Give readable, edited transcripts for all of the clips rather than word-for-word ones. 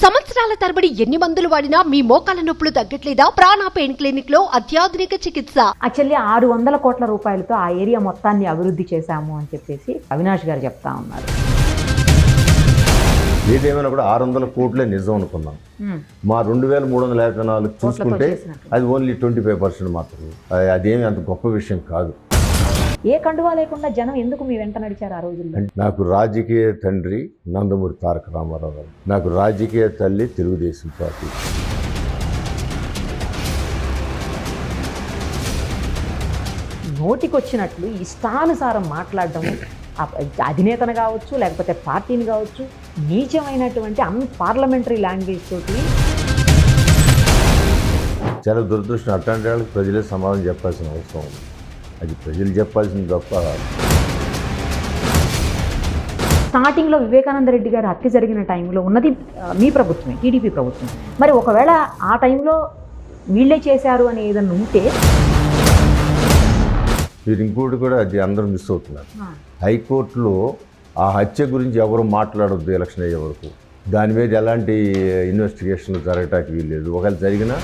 సంవత్సరాల తరబడి ఎన్ని మందులు వాడినా మీ మోకాల నొప్పులు తగ్గట్లేదా? ప్రాణ పెయిన్ క్లినిక్ లో అత్యాధునిక చికిత్స. యాక్చువల్లీ 600 కోట్ల రూపాయలతో ఆ ఏరియా మొత్తాన్ని అభివృద్ధి చేశాము అని చెప్పేసి అవినాష్ గారు చెప్తా ఉన్నారు. ఏదేమైనా కూడా 600 కోట్లే నిజం అనుకున్నాం. మా 2354 చూసుకుంటే అది ఓన్లీ 25% మాత్రమే. అదేమి అంత గొప్ప విషయం కాదు. ఏ కండువా లేకుండా జనం ఎందుకు మీ వెంట నడిచారు ఆ రోజుల్లో? నాకు రాజకీయ తండ్రి నందమూరి తారక రామారావు గారు, నాకు రాజకీయ తల్లి తెలుగుదేశం పార్టీ. నోటికొచ్చినట్లు ఇష్టానుసారం మాట్లాడడం, అధినేతను కావచ్చు లేకపోతే పార్టీని కావచ్చు, నీచమైనటువంటి పార్లమెంటరీ లాంగ్వేజ్ తోటి. చాలా దురదృష్టం. అట్లాంటి వాళ్ళకి ప్రజలే సమాధానం చెప్పాల్సిన అవసరం ఉంది. అది ప్రజలు చెప్పాల్సింది తప్ప. స్టార్టింగ్లో వివేకానంద రెడ్డి గారు హత్య జరిగిన టైంలో ఉన్నది మీ ప్రభుత్వమే, టీడీపీ ప్రభుత్వం. మరి ఒకవేళ ఆ టైంలో వీళ్ళే చేశారు అని ఏదన్నా ఉంటే, మీరు ఇంకోటి కూడా అది అందరూ మిస్ అవుతున్నారు. హైకోర్టులో ఆ హత్య గురించి ఎవరు మాట్లాడొద్దు ఎలక్షన్ అయ్యే వరకు. దాని మీద ఎలాంటి ఇన్వెస్టిగేషన్లు జరగటానికి వీల్లేదు. ఒకవేళ జరిగినా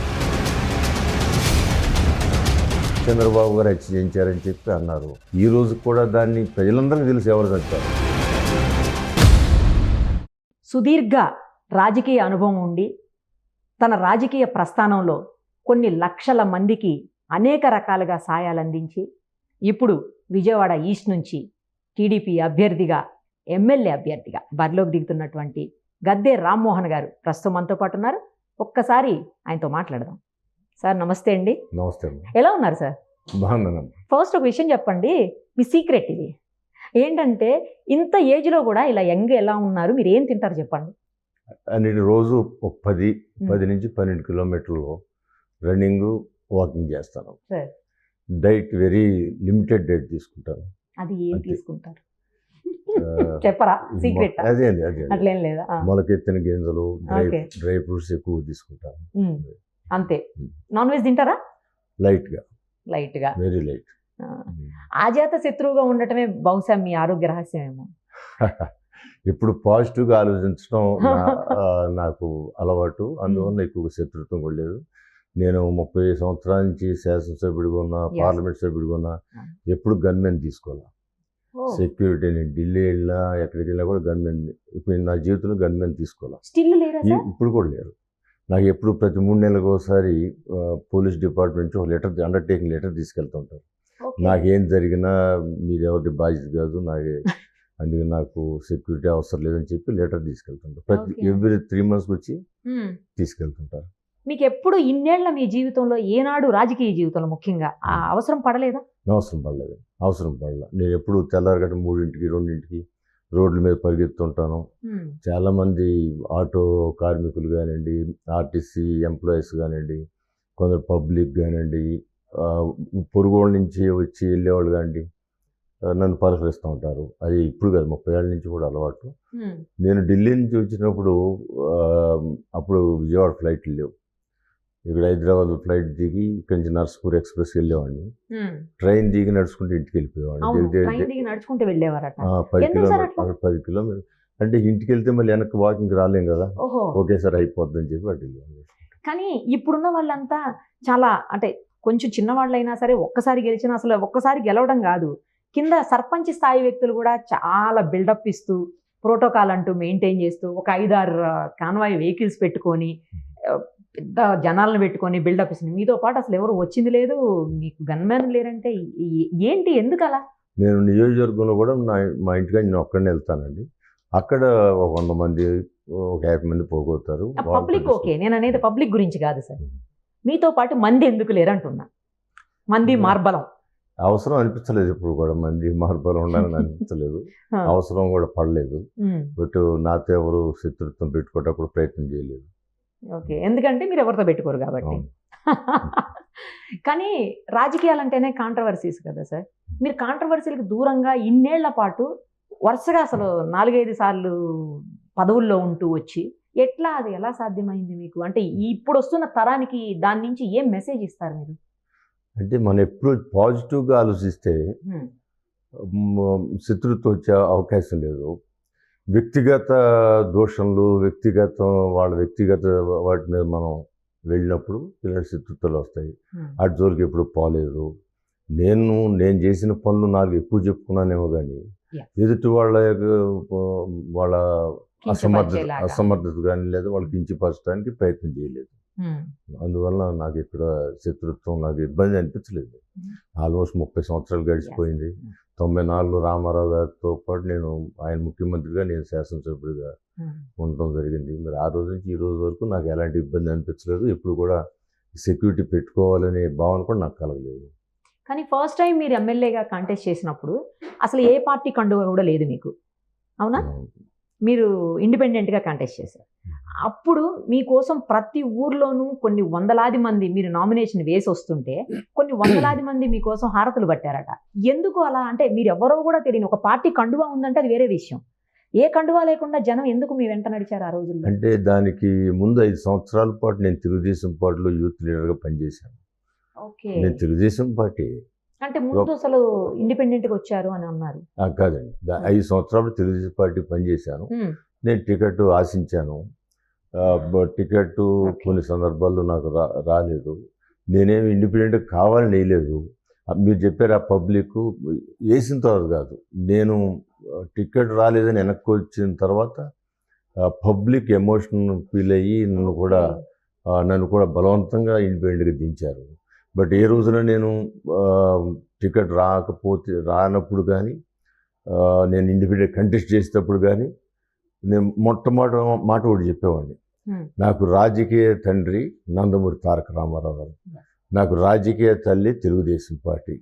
చంద్రబాబు గారు హత్య చేయించారని చెప్పి అన్నారు. ఈ రోజు కూడా దాన్ని ప్రజలందరికీ తెలిసి ఎవరు చచ్చారు. సుదీర్ఘ రాజకీయ అనుభవం ఉండి తన రాజకీయ ప్రస్థానంలో కొన్ని లక్షల మందికి అనేక రకాలుగా సాయాలు అందించి ఇప్పుడు విజయవాడ ఈస్ట్ నుంచి టీడీపీ అభ్యర్థిగా, ఎమ్మెల్యే అభ్యర్థిగా బరిలోకి దిగుతున్నటువంటి గద్దె రామ్మోహన్ గారు ప్రస్తుతం మనతో పాటు ఉన్నారు. ఒక్కసారి ఆయనతో మాట్లాడదాం. సార్ నమస్తే అండి. నమస్తే. ఎలా ఉన్నారు సార్? బాగున్నాను. ఫస్ట్ ఒక విషయం చెప్పండి, మీ సీక్రెట్ ఇది ఏంటంటే, ఇంత ఏజ్లో కూడా ఇలా యంగ్ ఎలా ఉన్నారు? మీరు ఏం తింటారు చెప్పండి. నేను రోజు 10 నుంచి 12 కిలోమీటర్లు రన్నింగ్, వాకింగ్ చేస్తాను. డైట్ వెరీ లిమిటెడ్ డైట్ తీసుకుంటాను. అది ఏం తీసుకుంటారు చెప్పరా? సీక్రెట్ అదే అట్లేం లేదా? మొలకెత్తిన గింజలు, డ్రై ఫ్రూట్స్ ఎక్కువ తీసుకుంటాను. అంతే. నాన్ వెజ్ తింటారా? లైట్గా, వెరీ లైట్. ఆజాత శత్రువుగా ఉండటమే బహుశా మీ ఆరోగ్య రహస్యమేమో. ఇప్పుడు పాజిటివ్గా ఆలోచించడం నాకు అలవాటు. అందువల్ల ఎక్కువ శత్రుత్వం కూడా లేదు. నేను 30 సంవత్సరాల నుంచి శాసనసభ్యుడిగా ఉన్నా, పార్లమెంట్ సభ్యుడిగా ఉన్నా, ఎప్పుడు గన్మెన్ తీసుకోవాలి. సెక్యూరిటీ నేను ఢిల్లీ వెళ్ళినా ఎక్కడికి వెళ్ళినా కూడా గన్మెన్. ఇప్పుడు నా జీవితంలో గన్మెన్ తీసుకోవాలి. ఇప్పుడు కూడా లేరు. నాకు ఎప్పుడు ప్రతి 3 నెలలకు ఒకసారి పోలీస్ డిపార్ట్మెంట్ నుంచి ఒక లెటర్, అండర్టేకింగ్ లెటర్ తీసుకెళ్తుంటారు. నాకేం జరిగినా మీరు ఎవరి బాధ్యత కాదు, అందుకే నాకు సెక్యూరిటీ అవసరం లేదని చెప్పి లెటర్ తీసుకెళ్తుంటారు. ఎవ్రీ 3 months వచ్చి తీసుకెళ్తుంటారు. మీకు ఎప్పుడు ఇన్నేళ్ల మీ జీవితంలో ఏనాడు రాజకీయ జీవితంలో ముఖ్యంగా అవసరం పడలేదా? అవసరం పడలేదు. నేను ఎప్పుడు తెల్లారగట్ట 3ంటికి 2ంటికి రోడ్ల మీద పరిగెత్తుంటాను. చాలామంది ఆటో కార్మికులు కానివ్వండి, ఆర్టీసీ ఎంప్లాయీస్ కానివ్వండి, కొందరు పబ్లిక్ కానివ్వండి, పొరుగుళ్ళ నుంచి వచ్చి వెళ్ళేవాళ్ళు కానివ్వండి, నన్ను పలకరిస్తూ ఉంటారు. అది ఇప్పుడు కాదు, 30 ఏళ్ళ నుంచి కూడా అలవాటు. నేను ఢిల్లీ నుంచి వచ్చినప్పుడు అప్పుడు విజయవాడ ఫ్లైట్లు లేవు. ఇక్కడ హైదరాబాద్ ఫ్లైట్ దిగి ఇక్కడి నుంచి నర్స్పూర్ ఎక్స్ప్రెస్ వెళ్ళేవాడిని. ట్రైన్ దిగి నడుచుకుంటే ఇంటికి వెళ్ళిపోయేవాడిని. 10 కిలోమీటర్లు అంటే ఇంటికి వెళ్తే మళ్ళీ వెనక్కి వాకింగ్ రాలేం కదా, ఒకేసారి అయిపోద్దని చెప్పి అటు. కానీ ఇప్పుడున్న వాళ్ళంతా చాలా, అంటే కొంచెం చిన్నవాళ్ళైనా సరే ఒక్కసారి గెలిచినా, అసలు ఒక్కసారి గెలవడం కాదు, కింద సర్పంచ్ స్థాయి వ్యక్తులు కూడా చాలా బిల్డప్ ఇస్తూ, ప్రోటోకాల్ అంటూ మెయింటైన్ చేస్తూ, ఒక 5-6 కాన్వాయ్ వెహికల్స్ పెట్టుకొని, పెద్ద జనాలను పెట్టుకొని బిల్డప్ ఇస్తుంది. మీతో పాటు అసలు ఎవరు వచ్చింది లేదు, మీకు గన్మెన్ లేరంటే ఏంటి, ఎందుకు అలా? నేను నియోజకవర్గంలో కూడా మా ఇంటికి నేను ఒక్కడనే వెళ్తానండి. అక్కడ ఒక 100 మంది, ఒక 50 మంది పోగొడతారు. పబ్లిక్ ఓకే, నేను అనేది పబ్లిక్ గురించి కాదు సార్. మీతో పాటు మంది ఎందుకు లేరంటున్నా. మంది మార్బలం అవసరం అనిపించలేదు. ఇప్పుడు కూడా మంది మార్బలం ఉండాలని అనిపించలేదు. అవసరం కూడా పడలేదు. బట్ నాతో ఎవరు శత్రుత్వం పెట్టుకోవటప్పుడు ప్రయత్నం చేయలేదు. ఓకే, ఎందుకంటే మీరు ఎవరితో పెట్టుకోరు కాబట్టి. కానీ రాజకీయాలంటేనే కాంట్రవర్సీస్ కదా సార్. మీరు కాంట్రవర్సీలకు దూరంగా ఇన్నేళ్ల పాటు వరుసగా అసలు 4-5 సార్లు పదవుల్లో ఉంటూ వచ్చి, ఎట్లా, అది ఎలా సాధ్యమైంది మీకు? అంటే ఇప్పుడు వస్తున్న తరానికి దాని నుంచి ఏం మెసేజ్ ఇస్తారు మీరు? అంటే మనం ఎప్పుడు పాజిటివ్గా ఆలోచిస్తే శత్రుత్వం వచ్చే అవకాశం లేదు. వ్యక్తిగత దోషంలు, వాళ్ళ వ్యక్తిగత వాటి మీద మనం వెళ్ళినప్పుడు ఇలాంటి శత్రుత్వాలు వస్తాయి. అటు జోలికి ఎప్పుడు పోలేదు. నేను చేసిన పనులు నాకు ఎక్కువ చెప్పుకున్నానేమో కానీ Yeah. ఎదుటి వాళ్ళ కించపరిచేలాగా. అసమర్థత కానీ లేదా వాళ్ళకి కించపరచడానికి ప్రయత్నం చేయలేదు. అందువల్ల నాకు ఇక్కడ శత్రుత్వం నాకు ఇబ్బంది అనిపించలేదు. ఆల్మోస్ట్ 30 సంవత్సరాలు గడిచిపోయింది. 94 రామారావు గారితో పాటు ఆయన ముఖ్యమంత్రిగా, నేను శాసనసభ్యుడిగా ఉండటం జరిగింది. మరి ఆ రోజు నుంచి ఈ రోజు వరకు నాకు ఎలాంటి ఇబ్బంది అనిపించలేదు. ఎప్పుడు కూడా సెక్యూరిటీ పెట్టుకోవాలనే భావన కూడా నాకు కలగలేదు. కానీ ఫస్ట్ టైం మీరు ఎమ్మెల్యేగా కాంటెస్ట్ చేసినప్పుడు అసలు ఏ పార్టీ కండువ కూడా లేదు మీకు, అవునా? మీరు ఇండిపెండెంట్గా కాంటెస్ట్ చేశారు. అప్పుడు మీకోసం ప్రతి ఊర్లోనూ కొన్ని వందలాది మంది మీరు నామినేషన్ వేసి వస్తుంటే కొన్ని వందలాది మంది మీకోసం హారతులు పట్టారట. ఎందుకు అలా? అంటే మీరు ఎవరో కూడా తెలియని ఒక పార్టీ కండువా ఉందంటే అది వేరే విషయం. ఏ కండువా లేకుండా జనం ఎందుకు మీ వెంట నడిచారు ఆ రోజుల్లో? అంటే దానికి ముందు 5 సంవత్సరాల పాటు నేను తెలుగుదేశం పార్టీలో యూత్ లీడర్గా పనిచేశాను. ఓకే. నేను తెలుగుదేశం పార్టీ అంటే ముందు అసలు ఇండిపెండెంట్గా వచ్చారు అని అన్నారు. కాదండి, 5 సంవత్సరాలు తెలుగుదేశం పార్టీ పనిచేశాను. నేను టికెట్ ఆశించాను. టికెట్ కొన్ని సందర్భాల్లో నాకు రాలేదు. నేనేమి ఇండిపెండెంట్ కావాలని వేయలేదు. మీరు చెప్పారు ఆ పబ్లిక్ వేసిన తర్వాత కాదు, నేను టికెట్ రాలేదని వెనక్కి వచ్చిన తర్వాత పబ్లిక్ ఎమోషన్ ఫీల్ అయ్యి నన్ను కూడా బలవంతంగా ఇండిపెండెంట్గా దించారు. బట్ ఏ రోజున నేను టికెట్ రానప్పుడు కానీ, నేను ఇండిపెండెంట్ కంటెస్ట్ చేసేటప్పుడు కానీ నేను మొట్టమొదటి మాట ఒకటి చెప్పేవాడిని. నాకు రాజకీయ తండ్రి నందమూరి తారక రామారావు గారు, నాకు రాజకీయ తల్లి తెలుగుదేశం పార్టీ.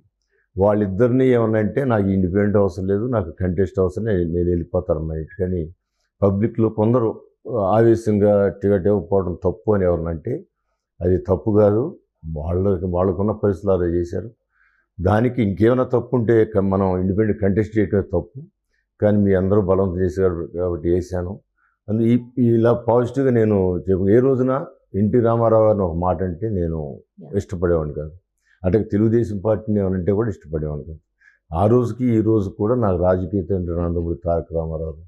వాళ్ళిద్దరినీ ఏమన్నంటే నాకు ఇండిపెండెంట్ అవసరం లేదు, నాకు కంటెస్ట్ అవసరం, నేను వెళ్ళిపోతాను మా ఇంటికి. కానీ పబ్లిక్లో కొందరు ఆవేశంగా టికెట్ ఇవ్వకపోవడం తప్పు అని ఎవరినంటే అది తప్పు కాదు. వాళ్ళకున్న పరిస్థితులు అలా చేశారు. దానికి ఇంకేమైనా తప్పు ఉంటే మనం ఇండిపెండెంట్ కంటెస్ట్ చేయటమే తప్పు. కానీ మీ అందరూ బలవంతం చేశారు కాబట్టి వేసాను. ఇలా పాజిటివ్గా నేను ఏ రోజున ఎన్టీ రామారావు గారిని ఒక మాట అంటే నేను ఇష్టపడేవాడిని కాదు. అంటే తెలుగుదేశం పార్టీని ఏమనంటే కూడా ఇష్టపడేవాడిని కాదు. ఆ రోజుకి ఈ రోజు కూడా నాకు రాజకీయ తండ్రి నందమూరి తారక రామారావు,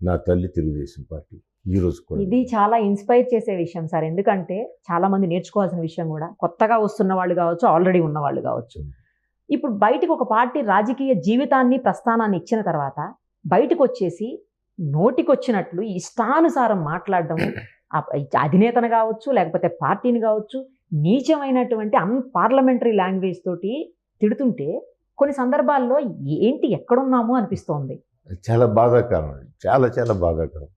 నా తల్లి తెలుగుదేశం పార్టీ. ఈ రోజు కూడా ఇది చాలా ఇన్స్పైర్ చేసే విషయం సార్. ఎందుకంటే చాలా మంది నేర్చుకోవాల్సిన విషయం కూడా, కొత్తగా వస్తున్న వాళ్ళు కావచ్చు, ఆల్రెడీ ఉన్న వాళ్ళు కావచ్చు. ఇప్పుడు బయటకు ఒక పార్టీ రాజకీయ జీవితాన్ని ప్రస్థానాన్ని ఇచ్చిన తర్వాత బయటకు వచ్చేసి నోటికొచ్చినట్లు ఇష్టానుసారం మాట్లాడడం, అధినేతను కావచ్చు లేకపోతే పార్టీని కావచ్చు, నీచమైనటువంటి పార్లమెంటరీ లాంగ్వేజ్ తోటి తిడుతుంటే కొన్ని సందర్భాల్లో ఏంటి ఎక్కడున్నాము అనిపిస్తోంది. చాలా బాధాకరం, చాలా చాలా బాధాకరం.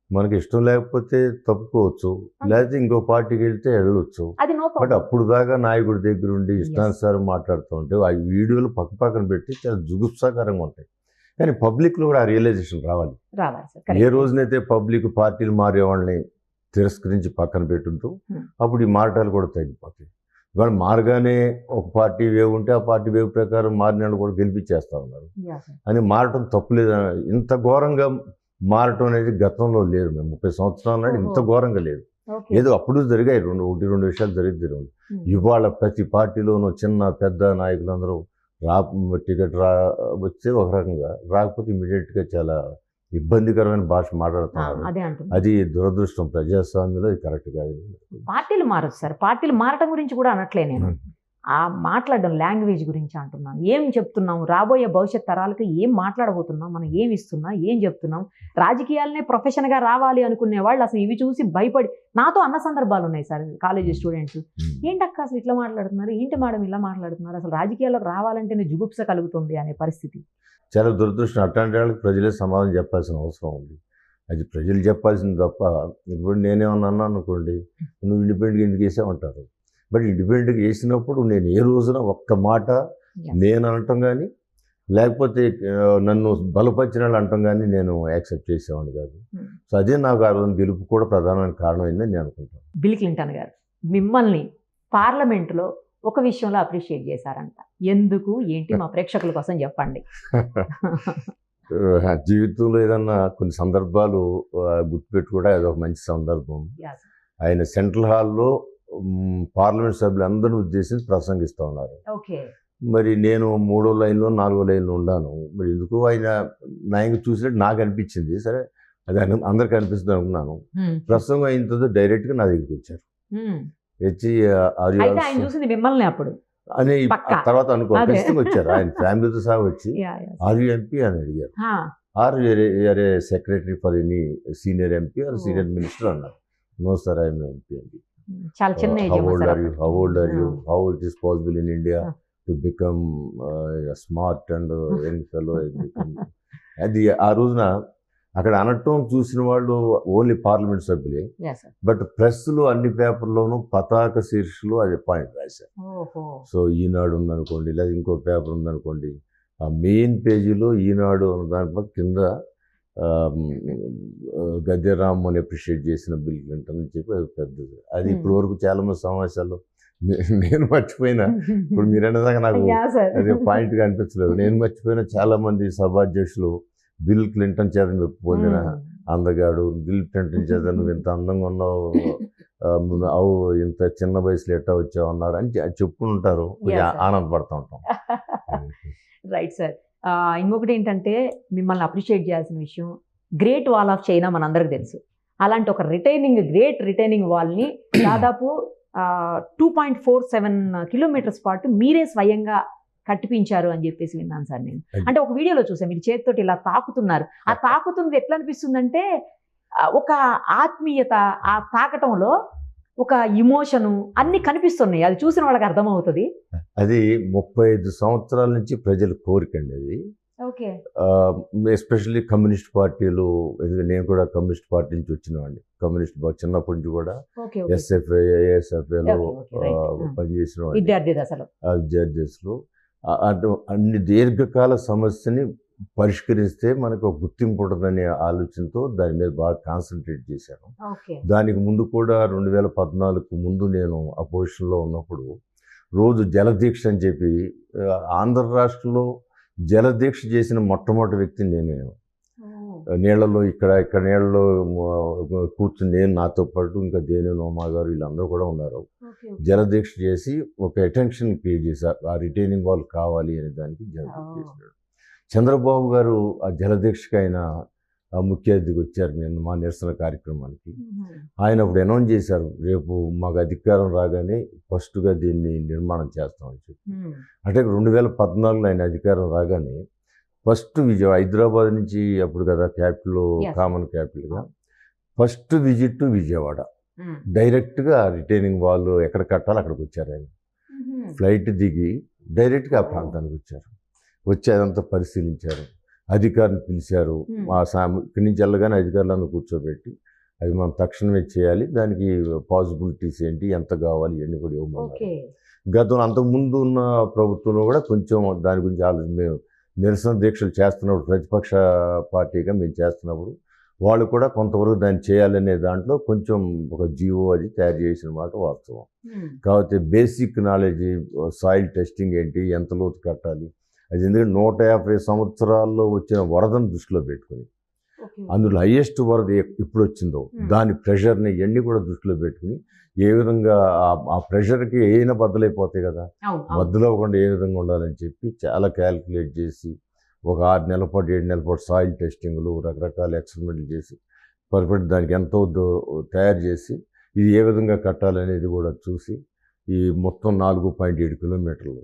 మనకి ఇష్టం లేకపోతే తప్పుకోవచ్చు, లేకపోతే ఇంకో పార్టీకి వెళ్తే వెళ్ళొచ్చు. బట్ అప్పుడు దాకా నాయకుడి దగ్గర ఉండి ఇష్టానుసారం మాట్లాడుతూ ఉంటే ఆ వీడియోలు పక్కన పెట్టి చాలా జుగుప్సాకరంగా ఉంటాయి. కానీ పబ్లిక్లో కూడా ఆ రియలైజేషన్ రావాలి. ఏ రోజునైతే పబ్లిక్ పార్టీలు మారే వాళ్ళని తిరస్కరించి పక్కన పెట్టుంటూ అప్పుడు ఈ మారటాలు కూడా తగ్గిపోతాయి. ఇవాళ మారగానే ఒక పార్టీ వేవ్ ఉంటే ఆ పార్టీ వేవ్ ప్రకారం మారిన వాళ్ళు కూడా గెలిపించేస్తూ ఉన్నారు అని మారటం తప్పులేదు. ఇంత ఘోరంగా మారటం అనేది గతంలో లేదు. మేము 30 సంవత్సరాల నాడు ఇంత ఘోరంగా లేదు. ఏదో అప్పుడు జరిగాయి, 1-2 విషయాలు జరిగింది. ఇవాళ ప్రతి పార్టీలోనూ చిన్న పెద్ద నాయకులందరూ టికెట్ వచ్చే ఒక రకంగా, రాకపోతే ఇమీడియట్గా చాలా ఇబ్బందికరమైన భాష మాట్లాడుతున్నారు. అది దురదృష్టం. ప్రజాస్వామ్యంలో ఇది కరెక్ట్ కాదు. పార్టీలు మారచ్చు సార్, పార్టీలు మారటం గురించి కూడా అనట్లే నేను, ఆ మాట్లాడడం లాంగ్వేజ్ గురించి అంటున్నాను. ఏం చెప్తున్నాం, రాబోయే భవిష్యత్ తరాలకు ఏం మాట్లాడబోతున్నాం, మనం ఏం ఇస్తున్నాం, ఏం చెప్తున్నాం. రాజకీయాలనే ప్రొఫెషన్గా రావాలి అనుకునే వాళ్ళు అసలు ఇవి చూసి భయపడి నాతో అన్న సందర్భాలు ఉన్నాయి సార్. కాలేజీ స్టూడెంట్స్, ఏంటక్క అసలు ఇట్లా మాట్లాడుతున్నారు, ఏంటి మేడం ఇలా మాట్లాడుతున్నారు, అసలు రాజకీయాల్లోకి రావాలంటేనే జుగుప్స కలుగుతుంది అనే పరిస్థితి. చాలా దురదృష్టం. అట్లాంటి వాళ్ళకి ప్రజలే సమాధానం చెప్పాల్సిన అవసరం ఉంది. అది ప్రజలు చెప్పాల్సింది తప్ప, ఇప్పుడు నేనేమన్నా అనుకోండి, నువ్వు ఇండిపెండెంట్గా ఎందుకు వేసామంటారు. బట్ ఇండిపెండెంట్గా వేసినప్పుడు నేను ఏ రోజున ఒక్క మాట నేను అనటం కానీ లేకపోతే నన్ను బలపరిచిన వాళ్ళు అనటం కానీ నేను యాక్సెప్ట్ చేసేవాడిని కాదు. సో అదే నాకు ఆ రోజు గెలుపు కూడా ప్రధానమైన కారణం అయిందని నేను అనుకుంటాను. బిల్ క్లింటన్ గారు మిమ్మల్ని పార్లమెంటులో ఒక విషయంలో అప్రిషియేట్ చేశారంట. ఎందుకు, ఏంటి, మా ప్రేక్షకుల కోసం చెప్పండి. జీవితంలో ఏదన్నా కొన్ని సందర్భాలు గుర్తుపెట్టుకోవడం అదొక మంచి సందర్భం. ఆయన సెంట్రల్ హాల్లో పార్లమెంట్ సభ్యులందరినీ ఉద్దేశించి ప్రసంగిస్తూ ఉన్నారు. మరి నేను 3వ లైన్లో 4వ లైన్లో ఉన్నాను. మరి ఎందుకు ఆయన నాయకు చూసినట్టు నాకు అనిపించింది. సరే అది అందరికీ అనిపిస్తుంది అనుకున్నాను. ప్రసంగం అయిన తర్వాత డైరెక్ట్గా నా దగ్గరికి వచ్చారు. వచ్చి అయితే ఆయన చూసింది మిమ్మల్ని అప్పుడు అని పక్కా. తర్వాత అనుకో అదే. ఖచ్చితంగా వచ్చారు. ఆయన ఫ్యామిలీతో సహా వచ్చి ఆర్యుఎంపీ అని అడిగారు. ఆర్ వేరే secretary for any senior MP or senior minister అన్నారు. నో సార్, ఐఎమ్ ఎంపీ అండి. చాలా చిన్న age how old are you, how it is possible in India to become smart and young fellow. అది ఆ రోజున అక్కడ అనటం చూసిన వాళ్ళు ఓన్లీ పార్లమెంట్ సభ్యులే. బట్ ప్రెస్లో అన్ని పేపర్లోనూ పతాక శీర్షికలు అది పాయింట్ రాశారు. సో ఈనాడు ఉందనుకోండి, లేదా ఇంకో పేపర్ ఉందనుకోండి, ఆ మెయిన్ పేజీలో ఈనాడు ఉన్న దాంట్లో కింద గద్దెరామ్ అని అప్రిషియేట్ చేసిన బిల్ క్లింటన్ అని చెప్పి అది పెద్దది. అది ఇప్పటి వరకు చాలా మంది సమావేశాల్లో నేను మర్చిపోయినా, ఇప్పుడు మీరు అనేదాకా నాకు అది పాయింట్గా అనిపించలేదు. నేను మర్చిపోయిన చాలా మంది సభాధ్యక్షులు బిల్ క్లింటన్ చేత మెప్పు పొందిన అందగాడు, బిల్ క్లింటన్ చేత నువ్వు ఇంత అందంగా ఉన్నావు, అవు ఇంత చిన్న వయసులో ఎట్టా వచ్చావు అన్నారు అని చెప్పుకుంటారు. ఆనందపడుతూ ఉంటాం. Right sir. ఇంకొకటి ఏంటంటే మిమ్మల్ని అప్రిషియేట్ చేయాల్సిన విషయం, గ్రేట్ వాల్ ఆఫ్ చైనా మనందరికి తెలుసు. అలాంటి ఒక గ్రేట్ రిటైనింగ్ వాల్ని దాదాపు 2.47 కిలోమీటర్స్ పాటు మీరే స్వయంగా కట్టిపించారు అని చెప్పేసి విన్నాను సార్ నేను. అంటే ఒక వీడియోలో చూసాను మీరు చేతితోటి ఇలా తాకుతున్నారు. ఆ తాకుతున్నది ఎట్లా అనిపిస్తుందంటే ఒక ఆత్మీయత, ఆ తాకటంలో ఒక ఇమోషను అన్ని కనిపిస్తున్నాయి. అది చూసిన వాళ్ళకి అర్థమవుతుంది. అది 35 సంవత్సరాల నుంచి ప్రజల కోరిక అండి అది. ఓకే. ఎస్పెషల్లీ కమ్యూనిస్ట్ పార్టీలు, ఎందుకంటే నేను కూడా కమ్యూనిస్ట్ పార్టీ నుంచి వచ్చినవాడిని. కమ్యూనిస్ట్ చిన్నప్పటి నుంచి కూడా ఎస్ఎఫ్ఐ, ఏఎస్ఎఫ్ఐలో పనిచేసిన విద్యార్థి దశలో అన్ని దీర్ఘకాల సమస్యని పరిష్కరిస్తే మనకు ఒక గుర్తింపు ఉంటుందనే ఆలోచనతో దాని మీద బాగా కాన్సన్ట్రేట్ చేశాను. దానికి ముందు కూడా 2014 ముందు నేను అపోజిషన్లో ఉన్నప్పుడు రోజు జలదీక్ష అని చెప్పి ఆంధ్ర రాష్ట్రంలో జలదీక్ష చేసిన మొట్టమొదటి వ్యక్తి నేనే. నీళ్లలో ఇక్కడ నీళ్లలో కూర్చుని నేను, నాతో పాటు ఇంకా దేని నోమా గారు వీళ్ళందరూ కూడా ఉన్నారు. జలదీక్ష చేసి ఒక అటెన్షన్ క్రియేట్ చేశారు. ఆ రిటైనింగ్ వాల్ కావాలి అనే దానికి జలదీక్ష చేసినాడు. చంద్రబాబు గారు ఆ జలదీక్షకి ఆయన ముఖ్య అతిథికి వచ్చారు మా నిరసన కార్యక్రమానికి. ఆయన అప్పుడు అనౌన్స్ చేశారు, రేపు మాకు అధికారం రాగానే ఫస్ట్గా దీన్ని నిర్మాణం చేస్తామని చెప్పి. అంటే 2014లో ఆయన అధికారం రాగానే ఫస్ట్ విజయవాడ, హైదరాబాద్ నుంచి అప్పుడు కదా క్యాపిటల్, కామన్ క్యాపిటల్గా, ఫస్ట్ విజిట్ విజయవాడ. డైరెక్ట్గా రిటైనింగ్ వాల్ ఎక్కడ కట్టాలో అక్కడికి వచ్చారు ఆయన. ఫ్లైట్ దిగి డైరెక్ట్గా ఆ ప్రాంతానికి వచ్చారు. వచ్చి అదంతా పరిశీలించారు. అధికారిని పిలిచారు. ఇక్కడి నుంచి వెళ్ళగానే అధికారులను కూర్చోబెట్టి అది మనం తక్షణమే చేయాలి, దానికి పాసిబిలిటీస్ ఏంటి, ఎంత కావాలి, ఇవన్నీ కూడా ఇవ్వమన్నారు. గతంలో అంతకుముందు ఉన్న ప్రభుత్వంలో కూడా కొంచెం దాని గురించి ఆలోచన, మేము నిరసన దీక్షలు చేస్తున్నప్పుడు ప్రతిపక్ష పార్టీగా మేము చేస్తున్నప్పుడు వాళ్ళు కూడా కొంతవరకు దాన్ని చేయాలనే దాంట్లో కొంచెం ఒక జీవో అది తయారు చేసిన మాట వాస్తవం. కాబట్టి బేసిక్ నాలెడ్జ్, సాయిల్ టెస్టింగ్ ఏంటి, ఎంత లోతు కట్టాలి, అది ఎందుకంటే 150 సంవత్సరాల్లో వచ్చిన వరదను దృష్టిలో పెట్టుకుని, అందులో హయ్యెస్ట్ వరద ఇప్పుడు వచ్చిందో దాని ప్రెషర్ని ఇవన్నీ కూడా దృష్టిలో పెట్టుకుని ఏ విధంగా ఆ ప్రెషర్కి ఏమైనా బద్దలైపోతాయి కదా, బద్దలవ్వకుండా ఏ విధంగా ఉండాలని చెప్పి చాలా క్యాలిక్యులేట్ చేసి ఒక 6 నెలల పాటు 7 నెలల పాటు సాయిల్ టెస్టింగ్లు, రకరకాల ఎక్స్పెరిమెంట్లు చేసి పర్ఫెక్ట్ దానికి ఎంత వద్దో తయారు చేసి ఇది ఏ విధంగా కట్టాలనేది కూడా చూసి ఈ మొత్తం 4.7 కిలోమీటర్లు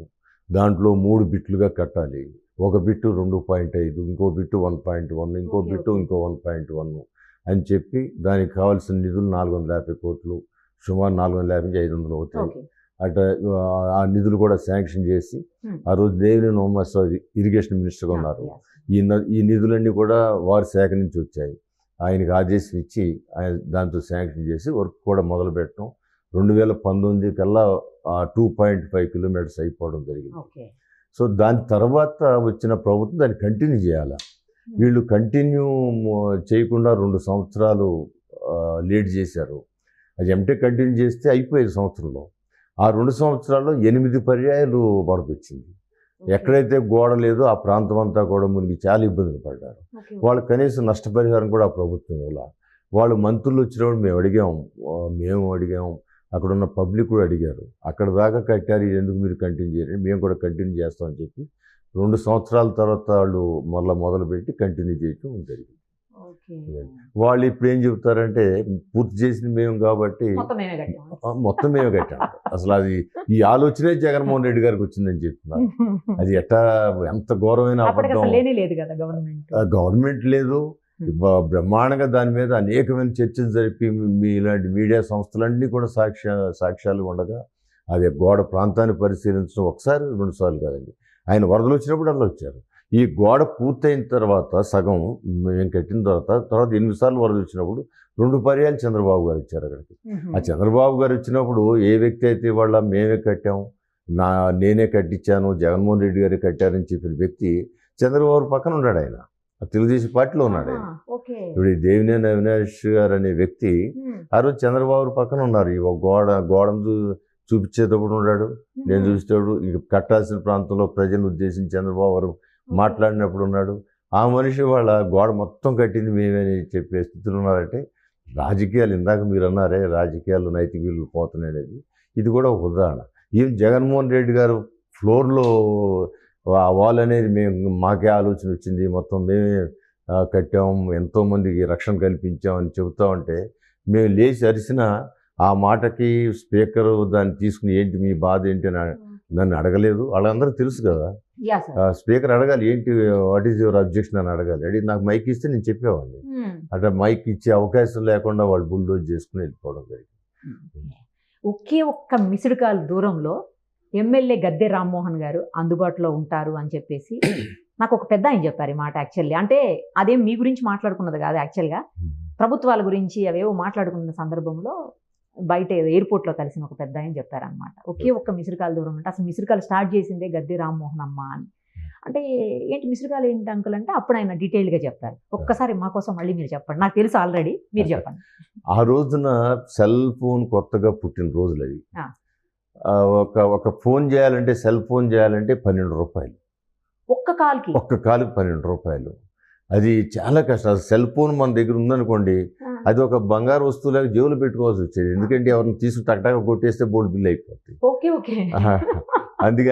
దాంట్లో 3 బిట్లుగా కట్టాలి. ఒక బిట్టు 2.5, ఇంకో బిట్టు 1.1, ఇంకో బిట్టు ఇంకో 1.1 అని చెప్పి దానికి కావాల్సిన నిధులు 450 కోట్లు, సుమారు 450-500 అవుతాయి. అట్లా ఆ నిధులు కూడా శాంక్షన్ చేసి ఆ రోజు దేవినేని ఉమామహేశ్వరరావు ఇరిగేషన్ మినిస్టర్గా ఉన్నారు. ఈ నిధులన్నీ కూడా వారి శాఖ నుంచి వచ్చాయి. ఆయనకి ఆదేశం ఇచ్చి ఆయన దాంతో శాంక్షన్ చేసి వర్క్ కూడా మొదలు పెట్టడం 2019 కల్లా 2.5 కిలోమీటర్స్ అయిపోవడం జరిగింది. సో దాని తర్వాత వచ్చిన ప్రభుత్వం దాన్ని కంటిన్యూ చేయాలి. వీళ్ళు కంటిన్యూ చేయకుండా 2 సంవత్సరాలు లేట్ చేశారు. అది ఎంటెక్ కంటిన్యూ చేస్తే అయిపోయేది సంవత్సరంలో. ఆ 2 సంవత్సరాల్లో 8 పర్యాయాలు వరద వచ్చింది. ఎక్కడైతే గోడ లేదో ఆ ప్రాంతం అంతా కూడా మునిగి చాలా ఇబ్బందులు పడ్డారు. వాళ్ళు కనీసం నష్టపరిహారం కూడా ఆ ప్రభుత్వం ఇవ్వాలి. వాళ్ళు మంత్రులు వచ్చినప్పుడు మేము అడిగాము, అక్కడ ఉన్న పబ్లిక్ కూడా అడిగారు, అక్కడ దాకా కట్టారు, ఎందుకు మీరు కంటిన్యూ చేయండి, మేము కూడా కంటిన్యూ చేస్తామని చెప్పి 2 సంవత్సరాల తర్వాత వాళ్ళు మొదలుపెట్టి కంటిన్యూ చేయటం జరిగింది. వాళ్ళు ఇప్పుడు ఏం చెబుతారంటే పూర్తి చేసింది మేము కాబట్టి మొత్తం మేమే కట్టాం. అసలు అది ఈ ఆలోచనే జగన్మోహన్ రెడ్డి గారికి వచ్చిందని చెప్తున్నారు. అది ఎంత ఘోరమైన అబద్ధం. గవర్నమెంట్ లేదు, బ్రహ్మాండంగా దాని మీద అనేకమైన చర్చలు జరిపి మీ ఇలాంటి మీడియా సంస్థలన్నీ కూడా సాక్ష్యాలు ఉండగా అది గోడ ప్రాంతాన్ని పరిశీలించడం ఒకసారి 2 సార్లు కాదండి. ఆయన వరదలు వచ్చినప్పుడు అలా వచ్చారు. ఈ గోడ పూర్తయిన తర్వాత సగం మేము కట్టిన తర్వాత 8 సార్లు వరద వచ్చినప్పుడు 2 పర్యాలు చంద్రబాబు గారు ఇచ్చారు అక్కడికి. ఆ చంద్రబాబు గారు వచ్చినప్పుడు ఏ వ్యక్తి అయితే వాళ్ళ మేమే కట్టాం, నేనే కట్టించాను, జగన్మోహన్ రెడ్డి గారే కట్టారని చెప్పిన వ్యక్తి చంద్రబాబు పక్కన ఉన్నాడు. ఆయన తెలుగుదేశం పార్టీలో ఉన్నాడు. ఆయన ఇప్పుడు దేవినేని అవినాష్ గారు అనే వ్యక్తి ఆ రోజు చంద్రబాబు పక్కన ఉన్నారు. ఈ గోడను చూపించేటప్పుడు ఉన్నాడు, నేను చూసేటప్పుడు ఇక కట్టాల్సిన ప్రాంతంలో ప్రజలను ఉద్దేశించి చంద్రబాబు గారు మాట్లాడినప్పుడు ఉన్నాడు. ఆ మనిషి వాళ్ళ గోడ మొత్తం కట్టింది మేమే అని చెప్పే స్థితిలో ఉన్నారంటే రాజకీయాలు, ఇందాక మీరు అన్నారే రాజకీయాలు నైతిక విలువలు పోతున్నాయి అనేది, ఇది కూడా ఒక ఉదాహరణ. ఏం జగన్మోహన్ రెడ్డి గారు ఫ్లోర్లో వాల్ అనేది మాకే ఆలోచన వచ్చింది, మొత్తం మేమే కట్టాం, ఎంతోమందికి రక్షణ కల్పించామని చెబుతా ఉంటే మేము లేచి అరిసిన ఆ మాటకి స్పీకర్ దాన్ని తీసుకుని ఏంటి మీ బాధ ఏంటి అని నన్ను అడగలేదు. వాళ్ళందరూ తెలుసు కదా, స్పీకర్ అడగాలి ఏంటి వాట్ ఈజ్ యువర్ అబ్జెక్షన్ అని అడగాలి. నాకు మైక్ ఇస్తే నేను చెప్పేవాడిని. అట్లా మైక్ ఇచ్చే అవకాశం లేకుండా వాళ్ళు బుల్డోజ్ చేసుకుని వెళ్ళిపోవడం జరిగింది. ఒకే ఒక్క మిస్డ్ కాల్ దూరంలో ఎమ్మెల్యే గద్దె రామ్మోహన్ గారు అందుబాటులో ఉంటారు అని చెప్పేసి నాకు ఒక పెద్ద ఆయన చెప్పారు ఈ మాట. యాక్చువల్లీ అంటే అదేం మీ గురించి మాట్లాడుకున్నది కాదు, యాక్చువల్గా ప్రభుత్వాల గురించి అవేవో మాట్లాడుకున్న సందర్భంలో బయట ఎయిర్పోర్ట్లో కలిసిన ఒక పెద్ద ఆయన చెప్పారనమాట. ఒకే ఒక్క మిస్డ్ కాల్ దూరం అంటే అసలు మిస్డ్ కాల్ స్టార్ట్ చేసిందే గద్దె రామ్మోహన్ అమ్మ అని. అంటే ఏంటి మిస్డ్ కాల్ ఏంటి అంకుల్ అంటే అప్పుడు ఆయన డీటెయిల్గా చెప్తారు. ఒక్కసారి మా కోసం మళ్ళీ మీరు చెప్పండి, నాకు తెలుసు ఆల్రెడీ, మీరు చెప్పండి. ఆ రోజున సెల్ ఫోన్ కొత్తగా పుట్టిన రోజులు అవి. ఒక ఫోన్ చేయాలంటే, సెల్ ఫోన్ చేయాలంటే 12 రూపాయలు ఒక్క కాల్కి 12 రూపాయలు. అది చాలా కష్టం. సెల్ ఫోన్ మన దగ్గర ఉందనుకోండి, అది ఒక బంగారు వస్తువులాగా జేబులో పెట్టుకోవాల్సి వచ్చేది. ఎందుకంటే ఎవరిని తీసుకుని టక్టాగా కొట్టేస్తే బోర్డు బిల్ అయిపోతుంది. అందుకే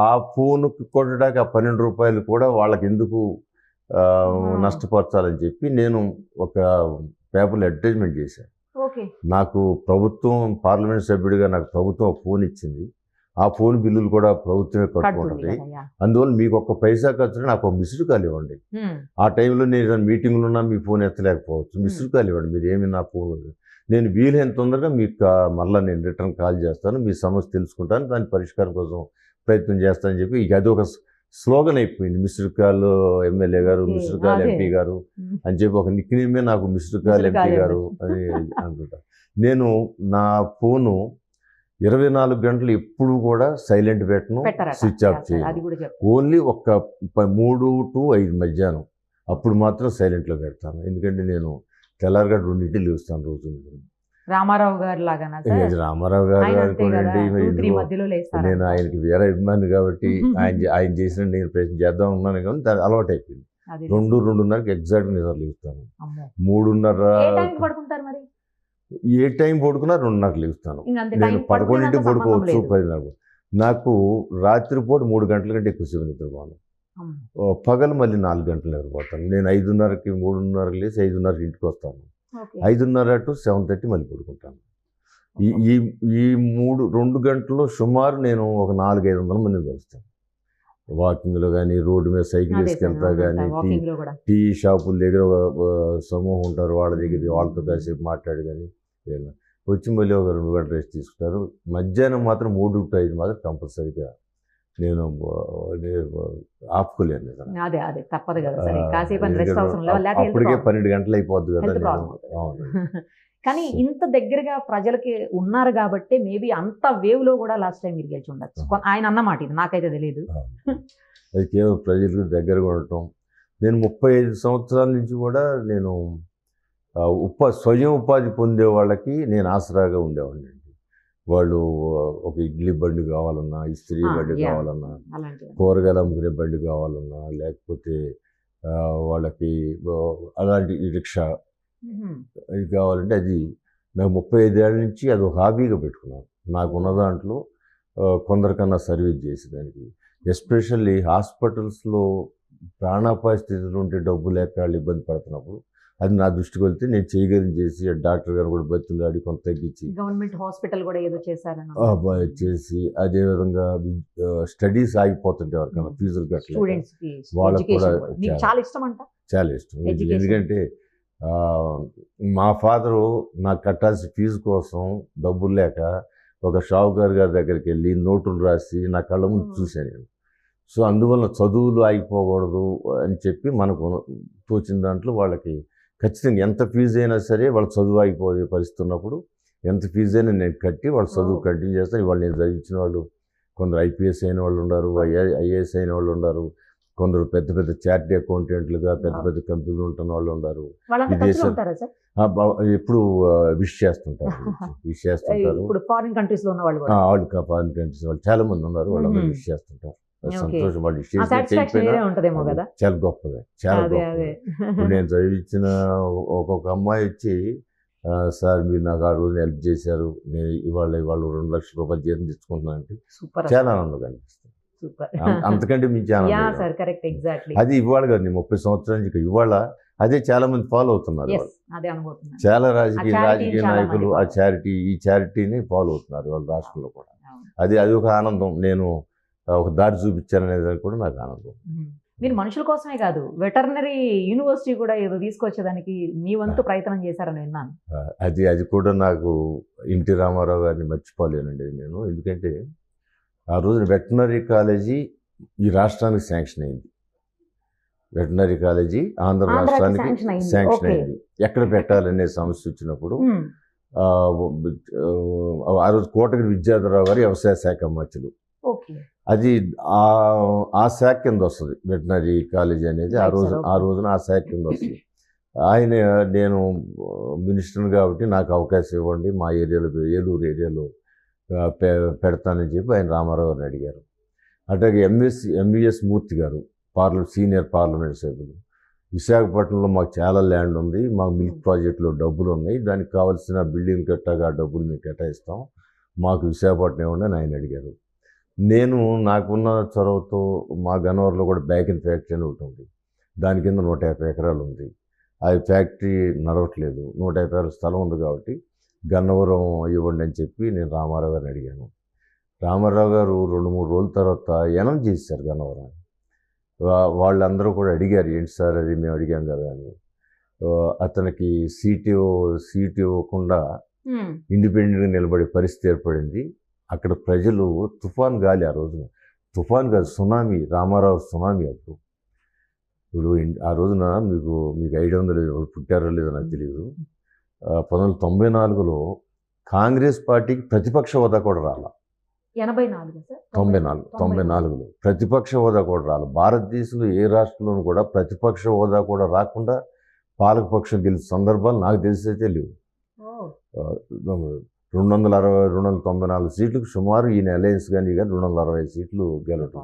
ఆ ఫోన్ కొట్టడానికి ఆ 12 రూపాయలు కూడా వాళ్ళకి ఎందుకు నష్టపరచాలని చెప్పి నేను ఒక పేపర్లో అడ్వర్టైజ్మెంట్ చేశాను. నాకు ప్రభుత్వం, పార్లమెంట్ సభ్యుడిగా నాకు ప్రభుత్వం ఒక ఫోన్ ఇచ్చింది. ఆ ఫోన్ బిల్లులు కూడా ప్రభుత్వమే కట్టుకుంటుంది. అందువల్ల మీకు ఒక్క పైసా ఖర్చు నాకు ఒక మిస్డ్ కాల్ ఇవ్వండి. ఆ టైంలో నేను మీటింగ్లో ఉన్నా మీ ఫోన్ ఎత్తలేకపోవచ్చు, మిస్డ్ కాల్ ఇవ్వండి. మీరు ఏమి నా ఫోన్, నేను వీలైన తొందరగా మీకు మళ్ళీ నేను రిటర్న్ కాల్ చేస్తాను, మీ సమస్య తెలుసుకుంటాను, దాని పరిష్కారం కోసం ప్రయత్నం చేస్తానని చెప్పి ఇక అది ఒక స్లోగన్ అయిపోయింది. మిస్డ్ కాల్ ఎమ్మెల్యే గారు, మిస్డ్ కాల్ ఎంపీ గారు అని చెప్పి ఒక నిక్నేమే నాకు మిస్డ్ కాల్ ఎంపీ గారు అని అనుకుంటా. నేను నా ఫోను 24 గంటలు ఎప్పుడు కూడా సైలెంట్ పెట్టను, స్విచ్ ఆఫ్ చేయను. ఓన్లీ ఒక 3 to 5 మధ్యాహ్నం అప్పుడు మాత్రం సైలెంట్లో పెడతాను. ఎందుకంటే నేను తెల్లారగా 2 లేస్తాను రోజు. రామారావు గారు లాగా రామారావు గారు అనుకోండి, నేను ఆయనకి వేరే అభిమాని కాబట్టి ఆయన చేసిన నేను ప్రయత్నం చేద్దాం ఉన్నాను కానీ దాని అలవాటు అయిపోయింది. 2-2:30కి ఎగ్జాక్ట్గా నిద్ర లేస్తాను. 3:30 ఏ టైం పడుకున్నా 2:30కి లేస్తాను. నేను 11ంటికి పడుకోవచ్చు, 10 నాకు రాత్రిపూట 3 గంటల కంటే ఎక్కువసేపు నిద్రపోను. పగలు మళ్ళీ 4 గంటలు నిద్రపోతాను. నేను 5:30కి 3:30కి లేచి 5:30కి ఇంటికి వస్తాను. 5:30 to 7:30 మళ్ళీ పడుకుంటాను. ఈ 2 గంటల్లో సుమారు నేను ఒక 400-500 మందిని కలుస్తాను. వాకింగ్లో కానీ, రోడ్డు మీద సైకిల్ వేసుకెళ్తా కానీ, టీ షాపుల దగ్గర సమూహం ఉంటారు, వాళ్ళ దగ్గర వాళ్ళతో కాసేపు మాట్లాడి కానీ వచ్చి మళ్ళీ ఒక 2 గంటలు రెస్ట్ తీసుకుంటారు. మధ్యాహ్నం మాత్రం 3 to 5 మాత్రం కంపల్సరీగా నేను ఆపుకోలేను. అప్పటికే 12 గంటలు అయిపోద్ది కదా. కానీ ఇంత దగ్గరగా ప్రజలకి ఉన్నారు కాబట్టి మేబీ అంత వేవ్లో కూడా లాస్ట్ టైం మీరు గెలిచి ఉండొచ్చు. ఆయన అన్నమాట ఇది, నాకైతే తెలియదు. అది కేవలం ప్రజలకు దగ్గరగా ఉండటం. నేను 35 సంవత్సరాల నుంచి కూడా నేను స్వయం ఉపాధి పొందే వాళ్ళకి నేను ఆసరాగా ఉండేవాడిని. వాళ్ళు ఒక ఇడ్లీ బండి కావాలన్నా, ఇస్త్రీ బండి కావాలన్నా, కూరగాయలు అమ్ముకునే బండి కావాలన్నా, లేకపోతే వాళ్ళకి అలాంటి రిక్షా ఇది కావాలంటే అది నాకు 35 ఏళ్ళ నుంచి అది ఒక హాబీగా పెట్టుకున్నాను. నాకున్న దాంట్లో కొందరికన్నా సర్వీస్ చేసేదానికి, ఎస్పెషల్లీ హాస్పిటల్స్లో ప్రాణాపాయ స్థితిలో ఉంటే డబ్బు లేక వాళ్ళు ఇబ్బంది పడుతున్నప్పుడు అది నా దృష్టికి వెళ్తే నేను చేయగలిగి చేసి డాక్టర్ గారు కూడా బతులాడి కొంత తగ్గించి గవర్నమెంట్ హాస్పిటల్ కూడా ఏదో చేశారని చేసి అదేవిధంగా స్టడీస్ ఆగిపోతుంటే ఎవరికైనా ఫీజులు కట్టలేదు స్టూడెంట్స్ కి వాళ్ళకు కూడా ఎడ్యుకేషన్ మీకు చాలా ఇష్టం అంట. చాలా ఇష్టం. Education. ఎందుకంటే మా ఫాదరు నాకు కట్టాల్సిన ఫీజు కోసం డబ్బులు లేక ఒక షావుకారు గారి దగ్గరికి వెళ్ళి నోటులు రాసి నా కళ్ళ ముందు చూశాను నేను. సో అందువల్ల చదువులు ఆగిపోకూడదు అని చెప్పి మనకు తోచిన దాంట్లో వాళ్ళకి ఖచ్చితంగా ఎంత ఫీజు అయినా సరే వాళ్ళు చదువు ఆగిపోయే పరిస్థితి ఉన్నప్పుడు ఎంత ఫీజు అయినా నేను కట్టి వాళ్ళు చదువు కంటిన్యూ చేస్తాను. వాళ్ళు నేను చదివించిన వాళ్ళు కొందరు ఐపీఎస్ అయిన వాళ్ళు ఉన్నారు, ఐఏఎస్ అయిన వాళ్ళు ఉన్నారు, కొందరు పెద్ద పెద్ద చార్టెడ్ అకౌంటెంట్లుగా పెద్ద పెద్ద కంపెనీలు ఉంటున్న వాళ్ళు ఉన్నారు. వాళ్ళంతా విదేశం- టచ్లో ఉంటారా సార్? ఎప్పుడు విష్ చేస్తుంటారు విష్ చేస్తుంటారు. ఇప్పుడు ఫారిన్ కంట్రీస్ లో ఉన్న వాళ్ళు కూడా వాళ్ళు ఫారిన్ కంట్రీస్ వాళ్ళు చాలా మంది ఉన్నారు, వాళ్ళందరూ మ్మ్. విష్ చేస్తుంటారు. Okay. సంతోషం వాళ్ళు విష్ ఆ సాటిస్ఫాక్షన్ చేయకపోయినా వేరే ఉంటదేమో కదా. చాలా గొప్పగా చాలా అదే గొప్పగా. అదే ఇప్పుడు నేను చదివించిన ఒక్కొక్క అమ్మాయి వచ్చి సార్ మీరు నాకు ఆ రోజు హెల్ప్ చేశారు, నేను ఇవాళ 2 లక్షల రూపాయలు జీతం తెచ్చుకుంటున్నాను అంటే సూపర్ చాలా ఆనందంగా అనిపిస్తుంది. సూపర్. అంతకంటే మించి యా ఆనందం సార్ కరెక్ట్ ఎగ్జాక్ట్లీ. అది ఇవాళ కాదు, నేను 30 సంవత్సరాల నుంచి ఇవాళ అదే చాలా మంది ఫాలో అవుతున్నారు. ఎస్ వాళ్ళు అదే అనుకుంటున్నాను. చాలా ఆ రాజకీయ charity చాలా నాయకులు మంది ఆ follow. ఈ చారిటీని ఫాలో అవుతున్నారు వాళ్ళ రాష్ట్రంలో కూడా. అవును. అది ఒక ఆనందం. నేను ఒక దారి చూపించాననేది కూడా నాకు ఆనందం. మీరు మనుషుల కోసమే కాదు వెటర్నరీ యూనివర్సిటీ కూడా ఏదో తీసుకొచ్చేదానికి మీ వంతు ప్రయత్నం చేశారని విన్నాను. అది కూడా నాకు ఎన్టీ రామారావు గారిని మర్చిపోలేనండి నేను. ఎందుకంటే ఆ రోజున వెటర్నరీ కాలేజీ ఈ రాష్ట్రానికి శాంక్షన్ అయింది. వెటర్నరీ కాలేజీ ఆంధ్ర ఆంధ్రాకి రాష్ట్రానికి శాంక్షన్ అయింది. Sanction Okay. అయింది. ఎక్కడ పెట్టాలనే సమస్య వచ్చినప్పుడు మ్మ్. ఆ రోజు కోటగిరి విద్యాధరరావు గారు వ్యవసాయ శాఖ మంత్రులు. ఓకే. అది ఆ శాఖ కింద వస్తుంది వెటర్నరీ కాలేజీ అనేది. Right, sir. ఆ రోజున ఆ శాఖ కింద వస్తుంది. ఆయన నేను మినిస్టర్ కాబట్టి నాకు అవకాశం ఇవ్వండి, మా ఏరియాలో ఏలూరు ఏరియాలో పెడతానని చెప్పి ఆయన రామారావు గారిని అడిగారు. అట్లాగే ఎంవిఎస్ మూర్తి గారు సీనియర్ పార్లమెంట్ సభ్యులు, విశాఖపట్నంలో మాకు చాలా ల్యాండ్ ఉంది, మాకు మిల్క్ ప్రాజెక్టులో డబ్బులు ఉన్నాయి, దానికి కావాల్సిన బిల్డింగ్ కట్టాగా డబ్బులు మీకు కేటాయిస్తాం, మాకు విశాఖపట్నం ఇవ్వండి అని ఆయన అడిగారు. నేను నాకున్న చొరవతో మా గన్నవరంలో కూడా బేకరీ ఫ్యాక్టరీ అని ఒకటి ఉంది, దాని కింద 150 ఎకరాలు ఉంది. అది ఫ్యాక్టరీ నడవట్లేదు, 150 ఎకరాల స్థలం ఉంది కాబట్టి గన్నవరం ఇవ్వండి అని చెప్పి నేను రామారావు గారిని అడిగాను. రామారావు గారు 2-3 రోజుల తర్వాత అనౌన్స్ చేశారు గన్నవరం. వాళ్ళందరూ కూడా అడిగారు ఏంటి సార్ అది మేము అడిగాం కదా అని. అతనికి సీటు ఇవ్వకుండా మ్మ్. ఇండిపెండెంట్గా నిలబడే పరిస్థితి ఏర్పడింది. అక్కడ ప్రజలు తుఫాన్ గాలి, ఆ రోజున తుఫాన్ కాదు సునామీ, రామారావు సునామీ అప్పుడు. ఇప్పుడు ఆ రోజున మీకు ఐడియా ఉందో లేదో, పుట్టారో లేదో నాకు తెలియదు. 1994లో కాంగ్రెస్ పార్టీకి ప్రతిపక్ష హోదా కూడా రాలా. 84 సార్? 94లో ప్రతిపక్ష హోదా కూడా రాలి. భారతదేశంలో ఏ రాష్ట్రంలోనూ కూడా ప్రతిపక్ష హోదా కూడా రాకుండా పాలకపక్షం గెలిచిన సందర్భాలు నాకు తెలిసైతే లేవు. ఓ. 294 సీట్లకు సుమారు ఈయన అలయన్స్ కానీ 260 సీట్లు గెలవటం.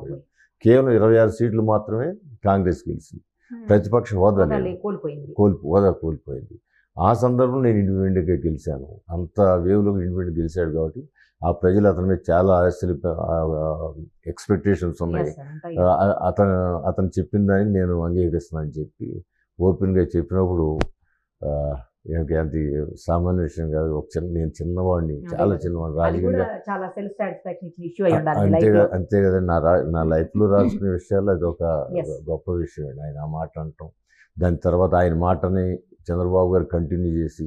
కేవలం 26 సీట్లు మాత్రమే కాంగ్రెస్ గెలిచింది. ప్రతిపక్ష హోదా లేదు, కోల్పోయింది. హోదా కోల్పోయింది. ఆ సందర్భంలో నేను ఇండిపెండెంట్గా గెలిచాను. అంత వేవ్లో ఇండిపెండెంట్ గెలిచాడు కాబట్టి ఆ ప్రజలు అతని మీద చాలా ఆశలు ఎక్స్పెక్టేషన్స్ ఉన్నాయి. Yes, sir. అంతా అతను చెప్పిన దానికి నేను అంగీకరిస్తున్నానని చెప్పి ఓపెన్గా చెప్పినప్పుడు అది సామాన్య విషయం కాదు. నేను చిన్నవాడిని, చాలా చిన్నవాడిని, అది కూడా రాజకీయంగా చాలా సెల్ఫ్ సాటిస్ఫాక్షన్ ఇచ్చిన ఇష్యూ అయి ఉండాలి మీ life లో. అంతే కదా. నా లైఫ్లో రాసుకునే విషయాలు అది ఒక Yes. గొప్ప విషయం. ఆయన ఆ మాట అంటాం, దాని తర్వాత ఆయన మాటని చంద్రబాబు గారు కంటిన్యూ చేసి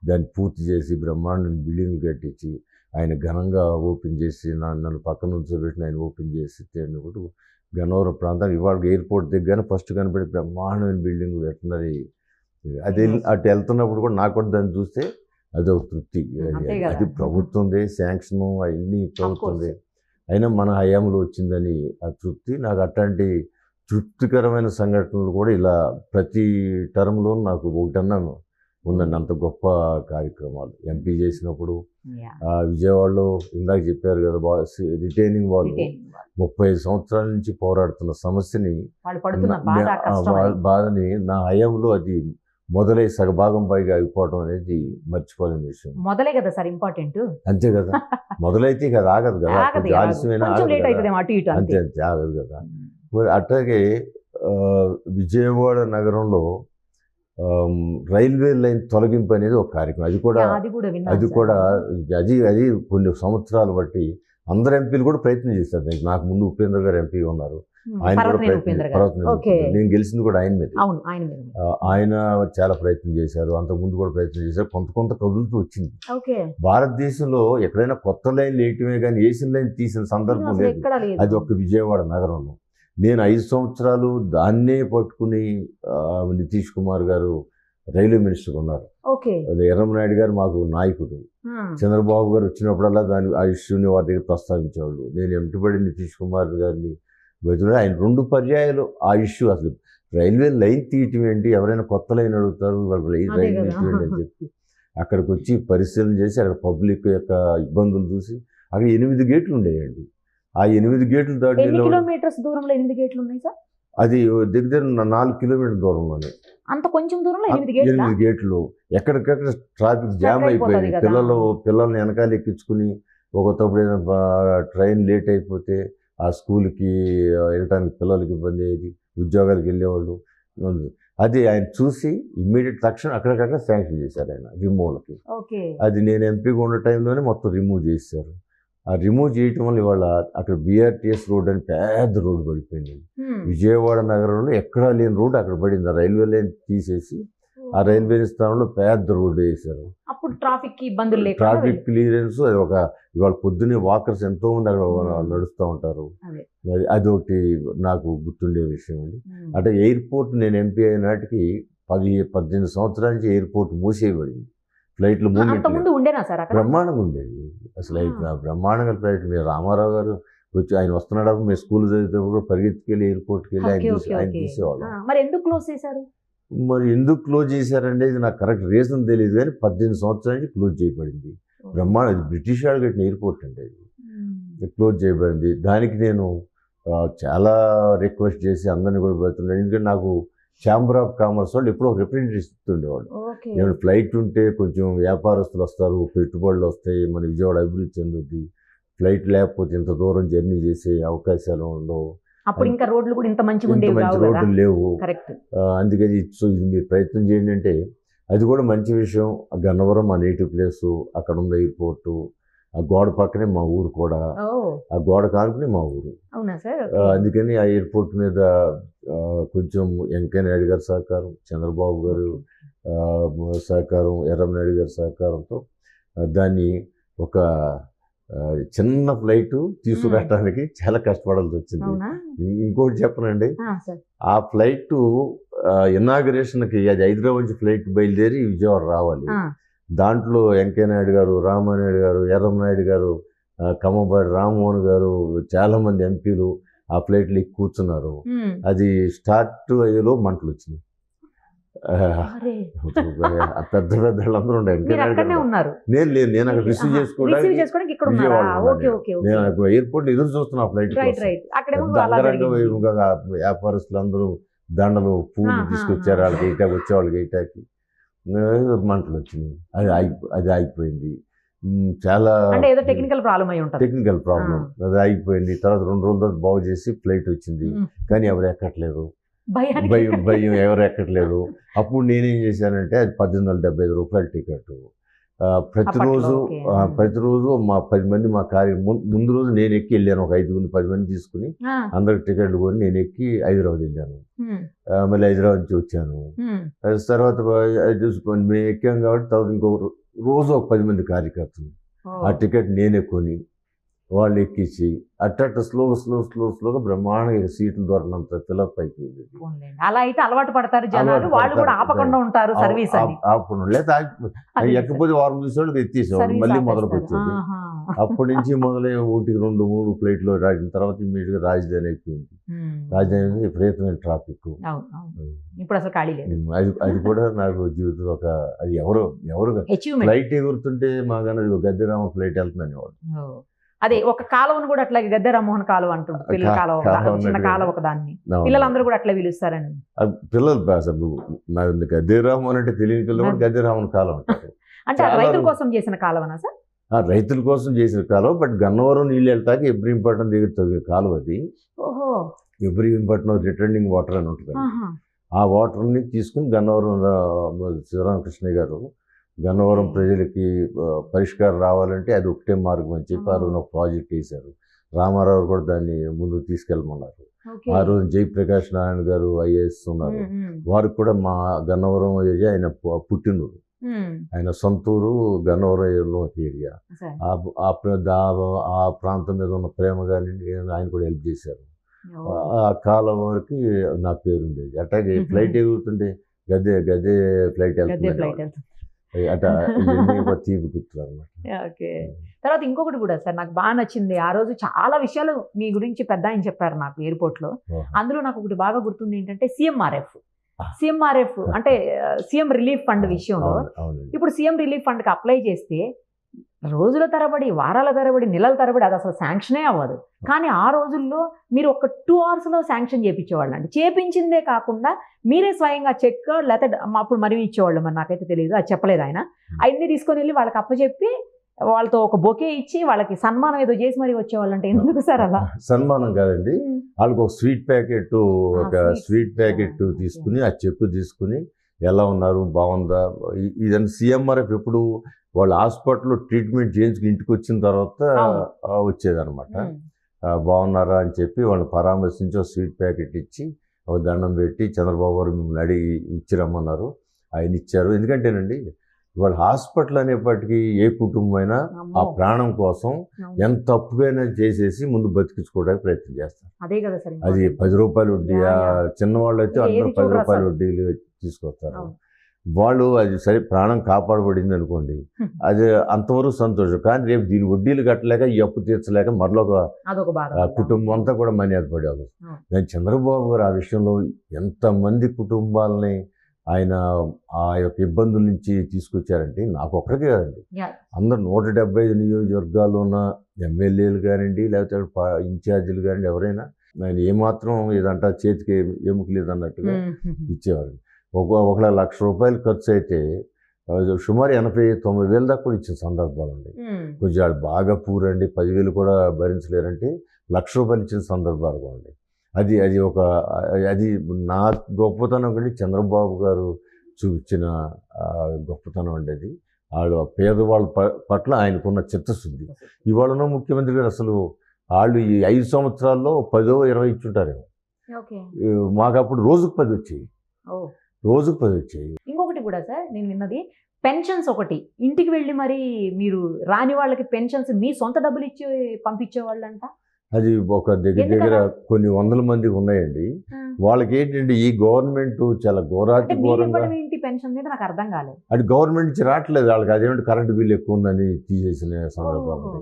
దాన్ని పూర్తి చేసి బ్రహ్మాండం బిల్డింగ్ కట్టించి ఆయన ఘనంగా ఓపెన్ చేసి నన్ను పక్కన ఉంచోబెట్టిన ఆయన ఓపెన్ చేసి కూడా గన్నవరం ప్రాంతానికి ఇవాళ ఎయిర్పోర్ట్ దగ్గర ఫస్ట్ కనపడే బ్రహ్మాండమైన బిల్డింగ్ వెటర్నరీ. అది అటు వెళ్తున్నప్పుడు కూడా నాకు కూడా దాన్ని చూస్తే అది ఒక తృప్తి. అంతే కదా. అది ప్రభుత్వందే, శాంక్షన్ అవన్నీ ప్రభుత్వందే, course. అయినా మన హయాంలో వచ్చిందని ఆ తృప్తి. నాకు అట్లాంటి తృప్తికరమైన సంఘటనలు కూడా ఇలా ప్రతి టర్మ్లో నాకు ఒకటన్నా ఉందండి. అంత గొప్ప కార్యక్రమాలు ఎంపీ చేసినప్పుడు Yeah. విజయవాడలో ఇందాక చెప్పారు కదా రిటైనింగ్ వాళ్ళు Retaining wall. 35 సంవత్సరాల నుంచి పోరాడుతున్న సమస్యని వాళ్ళు పడుతున్న బాధ కష్టం అది. బాధని నా హయాంలో అది మొదలై సగభాగం పైగా అయిపోవడం అనేది మర్చిపోలేని విషయం. మొదలే కదా సార్ ఇంపార్టెంట్. అంతే కదా, మొదలైతే కదా ఆగదు కదా, కొంచెం ఆలస్యమైన కొంచెం ఆగదు లేట్ కదా. అవుతుంది అటు ఇటు అంతే అంతే. అంతే ఆగదు కదా. మరి అట్లాగే ఆ, విజయవాడ నగరంలో రైల్వే లైన్ తొలగింపు అనేది ఒక కార్యక్రమం. అది కూడా అది కూడా విన్నాను అది సార్. కూడా అది కొన్ని సంవత్సరాలు బట్టి అందరు ఎంపీలు కూడా ప్రయత్నం చేశారు. నాకు ముందు ఉపేంద్ర గారు ఎంపీ ఉన్నారు, ఆయన కూడా పర్వతనేని ఉపేంద్ర గారు. పర్వతనేని ఓకే. ఉపేంద్ర. నేను గెలిచింది కూడా ఆయన మీద. అవును, ఆయన మీద. ఆయన చాలా ప్రయత్నం చేశారు, అంతకుముందు కూడా ప్రయత్నం చేశారు, కొంత కదులుతూ వచ్చింది. ఓకే. భారతదేశంలో ఎక్కడైనా కొత్త లైన్లు వేయటమే కానీ వేసిన లైన్ తీసిన సందర్భం అసలు లేదు. ఎక్కడా లేదు. అది ఒక్క విజయవాడ నగరంలో. నేను 5 సంవత్సరాలు దాన్నే పట్టుకుని నితీష్ కుమార్ గారు రైల్వే మినిస్టర్ ఉన్నారు. ఓకే. అది ఎర్రమనాయుడు గారు మాకు నాయకుడు. చంద్రబాబు గారు వచ్చినప్పుడల్లా ఆ ఇష్యూని వారి దగ్గర ప్రస్తావించేవాళ్ళు. నేను ఎంటబడి నితీష్ కుమార్ గారిని బదులు ఆయన 2 పర్యాయాలు ఆ ఇష్యూ, అసలు రైల్వే లైన్ తీయటం ఏంటి, ఎవరైనా కొత్త లైన్ అడుగుతారు, వాళ్ళు లైన్ అదే కదా. తీయటం ఏంటి అని చెప్పి అక్కడికి వచ్చి పరిశీలన చేసి అక్కడ పబ్లిక్ యొక్క ఇబ్బందులు చూసి అక్కడ 8 గేట్లు ఉండేయండి. ఆ 8 గేట్లు దాటి ఎన్ని కిలోమీటర్స్ దూరంలో 8 గేట్లు ఉన్నాయి సార్? అది దగ్గర 4 కిలోమీటర్ల దూరంలోనే అంత కొంచెం దూరంలో 8 గేట్లు. 8 గేట్లు. ఎక్కడికక్కడ ట్రాఫిక్ జామ్ అయిపోయింది. అయిపోతుంది కదా. పిల్లల్ని వెనకాల ఎక్కించుకుని ఒకప్పుడు ఏదైనా ట్రైన్ లేట్ అయిపోతే ఆ స్కూల్కి వెళ్ళటానికి పిల్లలకి ఇబ్బంది అయ్యేది, ఉద్యోగాలకు వెళ్ళేవాళ్ళు. అది ఆయన చూసి ఇమ్మీడియట్ తక్షణం అక్కడికక్కడ శాంక్షన్ చేశారు ఆయన రిమూవ్లకి. ఓకే. అది నేను ఎంపీగా ఉన్న టైంలోనే మొత్తం రిమూవ్ చేశారు. ఆ రిమూవ్ చేయటం వల్ల ఇవాళ అక్కడ BRTS రోడ్ అని పెద్ద రోడ్డు పడిపోయింది. విజయవాడ నగరంలో ఎక్కడా లేని రోడ్డు అక్కడ పడింది. ఆ రైల్వే లైన్ తీసేసి ఆ రైల్వే స్థానంలో పెద్ద రోడ్డు వేశారు. అప్పుడు ట్రాఫిక్ ఇబ్బందులు లేకుండా ట్రాఫిక్ క్లియరెన్స్ అది ఇవాళ పొద్దున్నే వాకర్స్ ఎంతో మంది అక్కడ నడుస్తూ ఉంటారు. అదొకటి నాకు గుర్తుండే విషయం అండి. అంటే ఎయిర్పోర్ట్ నేను ఎంపీ అయిన నాటికి 18 సంవత్సరాల నుంచి ఎయిర్పోర్ట్ మూసేయబడింది. ఫ్లైట్లు ముందు ఉండేనా సార్ అక్కడ? బ్రహ్మాండంగా ఉండేది. అసలు బ్రహ్మాండంగా ఫ్లైట్. మీరు రామారావు గారు వచ్చి ఆయన వస్తున్నాడు, మీరు స్కూల్ చదివేటప్పుడు పరిగెత్తుకెళ్ళి ఎయిర్పోర్ట్కి వెళ్ళి ఆయన చూసేవాళ్ళం. మరి ఎందుకు క్లోజ్ చేశారు? మరి ఎందుకు క్లోజ్ చేశారంటే ఇది నాకు కరెక్ట్ రీజన్ తెలియదు, కానీ 18 సంవత్సరాల నుంచి క్లోజ్ చేయబడింది. బ్రహ్మాండ ఇది బ్రిటిష్ వాళ్ళు కట్టిన ఎయిర్పోర్ట్ అండి, అది క్లోజ్ చేయబడింది. దానికి నేను చాలా రిక్వెస్ట్ చేసి అందరినీ కూడా పెడుతున్నాను. ఎందుకంటే నాకు ఛాంబర్ ఆఫ్ కామర్స్ వాళ్ళు ఎప్పుడో రిప్రజెంటేటివ్స్ ఉండేవాళ్ళు. నేను ఫ్లైట్ ఉంటే కొంచెం వ్యాపారస్తులు వస్తారు, పెట్టుబడులు వస్తాయి, మన విజయవాడ అభివృద్ధి చెందుద్ది. ఫ్లైట్ లేకపోతే ఇంత దూరం జర్నీ చేసే అవకాశాలు ఉండవు. అప్పుడు ఇంకా రోడ్లు కూడా ఇంత మంచిగా ఉండేవి మంచి రోడ్లు లేవు. కరెక్ట్. అందుకని ఇది మీరు ప్రయత్నం చేయండి అంటే అది కూడా మంచి విషయం. గన్నవరం మా నేటివ్ ప్లేసు, అక్కడ ఉన్న ఎయిర్పోర్టు, ఆ గోడ పక్కనే మా ఊరు కూడా, ఆ గోడ కానుకునే మా ఊరు. అవునా సార్? అందుకని ఆ ఎయిర్పోర్ట్ మీద కొంచెం వెంకయ్య నాయుడు గారి సహకారం, చంద్రబాబు గారు సహకారం, ఎర్రమనాయుడు గారి సహకారంతో దాన్ని ఒక చిన్న ఫ్లైట్ తీసుకురావడానికి చాలా కష్టపడాల్సి వచ్చింది. ఇంకోటి చెప్పనండి, ఆ ఫ్లైట్ ఇనాగరేషన్కి అది హైదరాబాద్ నుంచి ఫ్లైట్ బయలుదేరి విజయవాడ రావాలి. దాంట్లో వెంకయ్య నాయుడు గారు, రామానాయుడు గారు, ఎర్రమనాయుడు గారు, కమ్మబాడి రామ్మోహన్ గారు, చాలామంది ఎంపీలు ఆ ఫ్లైట్లో ఎక్కి కూర్చున్నారు. అది స్టార్ట్ అయ్యేలో మంటలు వచ్చినాయి. పెద్ద వాళ్ళందరూ ఉండే. నేను అక్కడ రిసీవ్ చేసుకోవడానికి నేను ఎయిర్పోర్ట్ ఎదురు చూస్తున్నా ఆ ఫ్లైట్. అంగరంగ వైభవంగా వ్యాపారస్తులు అందరూ దండలు పూలు తీసుకొచ్చారు, వాళ్ళకి వేయటాకి వచ్చేవాళ్ళకి వేయటాకి. మంటలు వచ్చినాయి. అది ఆగిపోయింది. చాలా టెక్నికల్ ప్రాబ్లం. అది ఆగిపోయింది. తర్వాత 2 రోజుల తర్వాత బాగు చేసి ఫ్లైట్ వచ్చింది, కానీ ఎవరు ఎక్కట్లేదు. భయం ఎవరు ఎక్కట్లేదు. అప్పుడు నేనేం చేశానంటే అది 1875 రూపాయల టికెట్. ప్రతిరోజు మా 10 మంది మా ముందు రోజు నేను ఎక్కి వెళ్ళాను. ఒక 5-10 మంది తీసుకుని అందరికి టికెట్లు కొని నేను ఎక్కి హైదరాబాద్ వెళ్ళాను. మళ్ళీ హైదరాబాద్ నుంచి వచ్చాను. తర్వాత చూసుకొని మేము ఎక్కాం కాబట్టి తర్వాత ఇంకో రోజు ఒక 10 మంది కార్యకర్తలు ఆ టికెట్ నేనే కొని వాళ్ళు ఎక్కించి అట్ట స్లోగా బ్రహ్మాండంగా సీట్లు దొరకనంత ఫిలప్ అయిపోయింది. అలా అయితే అలవాటు పడతారు జనాలు, వాళ్ళు కూడా ఆపకుండా ఉంటారు సర్వీస్. లేదా ఎక్కపోతే వారం చూసేవాళ్ళకి ఎత్తేసేవాళ్ళు, మళ్ళీ మొదలుకు వచ్చేది. అప్పటి నుంచి మొదలై 1-2-3 ఫ్లైట్లు రాసిన తర్వాత ఇమ్మీడియట్గా రాజధాని అయిపోయింది. రాజధాని విపరీతమైన ట్రాఫిక్. ఇప్పుడు అసలు ఖాళీ లేదు. అది కూడా నాకు జీవితంలో ఒక అది ఎవరు ఫ్లైట్ ఎగురుతుంటే మాగానే గద్దెరామ ఫ్లైట్ వెళ్తుందని వాళ్ళు. అదే ఒక కాలువను కూడా అట్లాగే గద్దె రామ్మోహన్ కాలువ అంటుంది. పిల్లల కాలువ, చిన్న కాలువ ఒక దాన్ని పిల్లలందరూ కూడా అట్లా పిలుస్తారని. పిల్లలు గద్దె రామ్మోహన్ అంటే తెలియని పిల్లలు గద్దె రామ్మోహన్ కాలువ అంటారు. అంటే రైతుల కోసం చేసిన కాలువనా సార్? రైతుల కోసం చేసిన కాలువ. బట్ గన్నవరం నీళ్ళు వెళ్తాక ఇబ్రహీంపట్నం దగ్గర తగ్గిన కాలువ అది. ఇబ్రహీంపట్నం రిటర్నింగ్ వాటర్ అని ఉంటుంది. ఆహా. ఆ వాటర్ని తీసుకుని గన్నవరం శివరామకృష్ణ గారు గన్నవరం ప్రజలకి పరిష్కారం రావాలంటే అది ఒకటే మార్గం అని చెప్పి ఆ రోజు ఒక ప్రాజెక్ట్ వేశారు. రామారావు కూడా దాన్ని ముందుకు తీసుకెళ్ళమన్నారు. ఓకే. ఆ రోజు జయప్రకాష్ నారాయణ గారు ఐఏఎస్ ఉన్నారు. వారికి కూడా మా గన్నవరం ఏరియా ఆయన పుట్టినూరు, ఆయన సొంతూరు గన్నవరంలో ఏరియా. సరే. ఆ ప్రాంతం మీద ఉన్న ప్రేమ కానీ ఆయన కూడా హెల్ప్ చేశారు. ఓ. ఆ కాలం వరకు నా పేరు ఉండేది. అట్లాగే ఫ్లైట్ ఎగురుతుంటే గదే ఫ్లైట్ గద్దే వెళ్తుంది ఫ్లైట్ వెళ్తుంది. అట్లా ఇవన్నీ ఒక తీపి గుర్తులు అనమాట. ఓకే. తర్వాత ఇంకొకటి కూడా సార్ నాకు బాగా నచ్చింది. ఆ రోజు చాలా విషయాలు మీ గురించి పెద్ద ఆయన చెప్పారు నాకు ఎయిర్పోర్ట్లో. అందులో నాకు ఒకటి బాగా గుర్తుంది ఏంటంటే సిఎంఆర్ఎఫ్ అంటే సీఎం రిలీఫ్ ఫండ్ విషయంలో. అవునండి. ఇప్పుడు సీఎం రిలీఫ్ ఫండ్కి అప్లై చేస్తే రోజుల తరబడి, వారాల తరబడి, నెలల తరబడి అది అసలు శాంక్షనే అవ్వదు. కానీ ఆ రోజుల్లో మీరు ఒక 2 అవర్స్లో శాంక్షన్ చేయించేవాళ్ళు అండి. చేపించిందే కాకుండా మీరే స్వయంగా చెక్ లేకపోతే అప్పుడు మరి ఇచ్చేవాళ్ళు, మరి నాకైతే తెలియదు, అది చెప్పలేదు ఆయన. అవన్నీ తీసుకొని వెళ్ళి వాళ్ళకి అప్పచెప్పి వాళ్ళతో ఒక బొకే ఇచ్చి వాళ్ళకి సన్మానం ఏదో చేసి మరి వచ్చేవాళ్ళు. అంటే ఎందుకు సార్ అలా? సన్మానం కాదండి, వాళ్ళకి ఒక స్వీట్ ప్యాకెట్ sweet. తీసుకుని ఆ చెక్కు తీసుకుని ఎలా ఉన్నారు, బాగుందా, ఇదంతా సీఎంఆర్ఎఫ్ ఎప్పుడు వాళ్ళు హాస్పిటల్లో ట్రీట్మెంట్ చేయించుకుని ఇంటికి వచ్చిన తర్వాత వచ్చేదన్నమాట. బాగున్నారా అని చెప్పి వాళ్ళని పరామర్శించి ఒక స్వీట్ ప్యాకెట్ ఇచ్చి ఒక దండం పెట్టి చంద్రబాబు గారు మిమ్మల్ని అడిగి ఇచ్చిరమ్మన్నారు. ఆయన ఇచ్చారు. ఎందుకంటేనండి వాళ్ళ హాస్పిటల్ అనేప్పటికీ ఏ కుటుంబం అయినా ఆ ప్రాణం కోసం ఎంత తప్పుగైనా చేసేసి ముందు బతికించుకోవడానికి ప్రయత్నం చేస్తారు. అదే కదా సార్. అది 10 రూపాయలు వడ్డీ, చిన్నవాళ్ళు అయితే అందరూ ఏది 10 చూడరా రూపాయలు సార్? వడ్డీలు తీసుకొస్తారు. వాళ్ళు అది సరే ప్రాణం కాపాడబడింది అనుకోండి, అది అంతవరకు సంతోషం. కానీ రేపు దీని వడ్డీలు కట్టలేక ఈ అప్పు తీర్చలేక మరొక అదొక బాధ. కుటుంబం అంతా కూడా మర్యాద పడేవాళ్ళు. నేను చంద్రబాబు గారు ఆ విషయంలో ఎంతమంది కుటుంబాలని ఆయన ఆ యొక్క ఇబ్బందుల నుంచి తీసుకొచ్చారంటే నాకు ఒక్కరికే కాదండి, అందరు 175 నియోజకవర్గాల్లో ఉన్న ఎమ్మెల్యేలు కానివ్వండి, లేకపోతే ఇన్ఛార్జీలు కానివ్వండి, ఎవరైనా ఆయన ఏమాత్రం ఇదంట చేతికి ఎముక లేదన్నట్టుగా ఇచ్చేవారు. ఒక 1,00,000 రూపాయలు ఖర్చు అయితే సుమారు 80-90 వేల దాకా కూడా ఇచ్చిన సందర్భాలు ఉన్నాయి. కొంచెం వాళ్ళు బాగా పూరండి, 10,000 కూడా భరించలేరంటే 1,00,000 రూపాయలు ఇచ్చిన సందర్భాలు కూడా ఉన్నాయి. అది నా గొప్పతనం కంటే చంద్రబాబు గారు చూపించిన గొప్పతనం అండి. అది వాళ్ళు పేదవాళ్ళ పట్ల ఆయనకున్న చిత్తశుద్ధి. ఇవాళ ముఖ్యమంత్రి గారు అసలు వాళ్ళు ఈ 5 సంవత్సరాల్లో 10-20 ఇచ్చుంటారేమో. మాకు అప్పుడు రోజుకు 10 వచ్చాయి. ఇంకొకటి కూడా సార్ నేను విన్నది, పెన్షన్స్ ఒకటి ఇంటికి వెళ్ళి మరి మీరు రాని వాళ్ళకి పెన్షన్స్ మీ సొంత డబ్బులు ఇచ్చి పంపించేవాళ్ళంట. అది ఒక దగ్గర కొన్ని వందల మంది ఉన్నాయండి. వాళ్ళకి ఏంటంటే ఈ గవర్నమెంట్ చాలా ఘోరంగా ఇంటి పెన్షన్ మీద నాకు అర్థం కాలేదు. అది గవర్నమెంట్ నుంచి రావట్లేదు వాళ్ళకి. అదేంటి కరెంటు బిల్లు ఎక్కువ ఉందని తీసేసిన సందర్భాలు.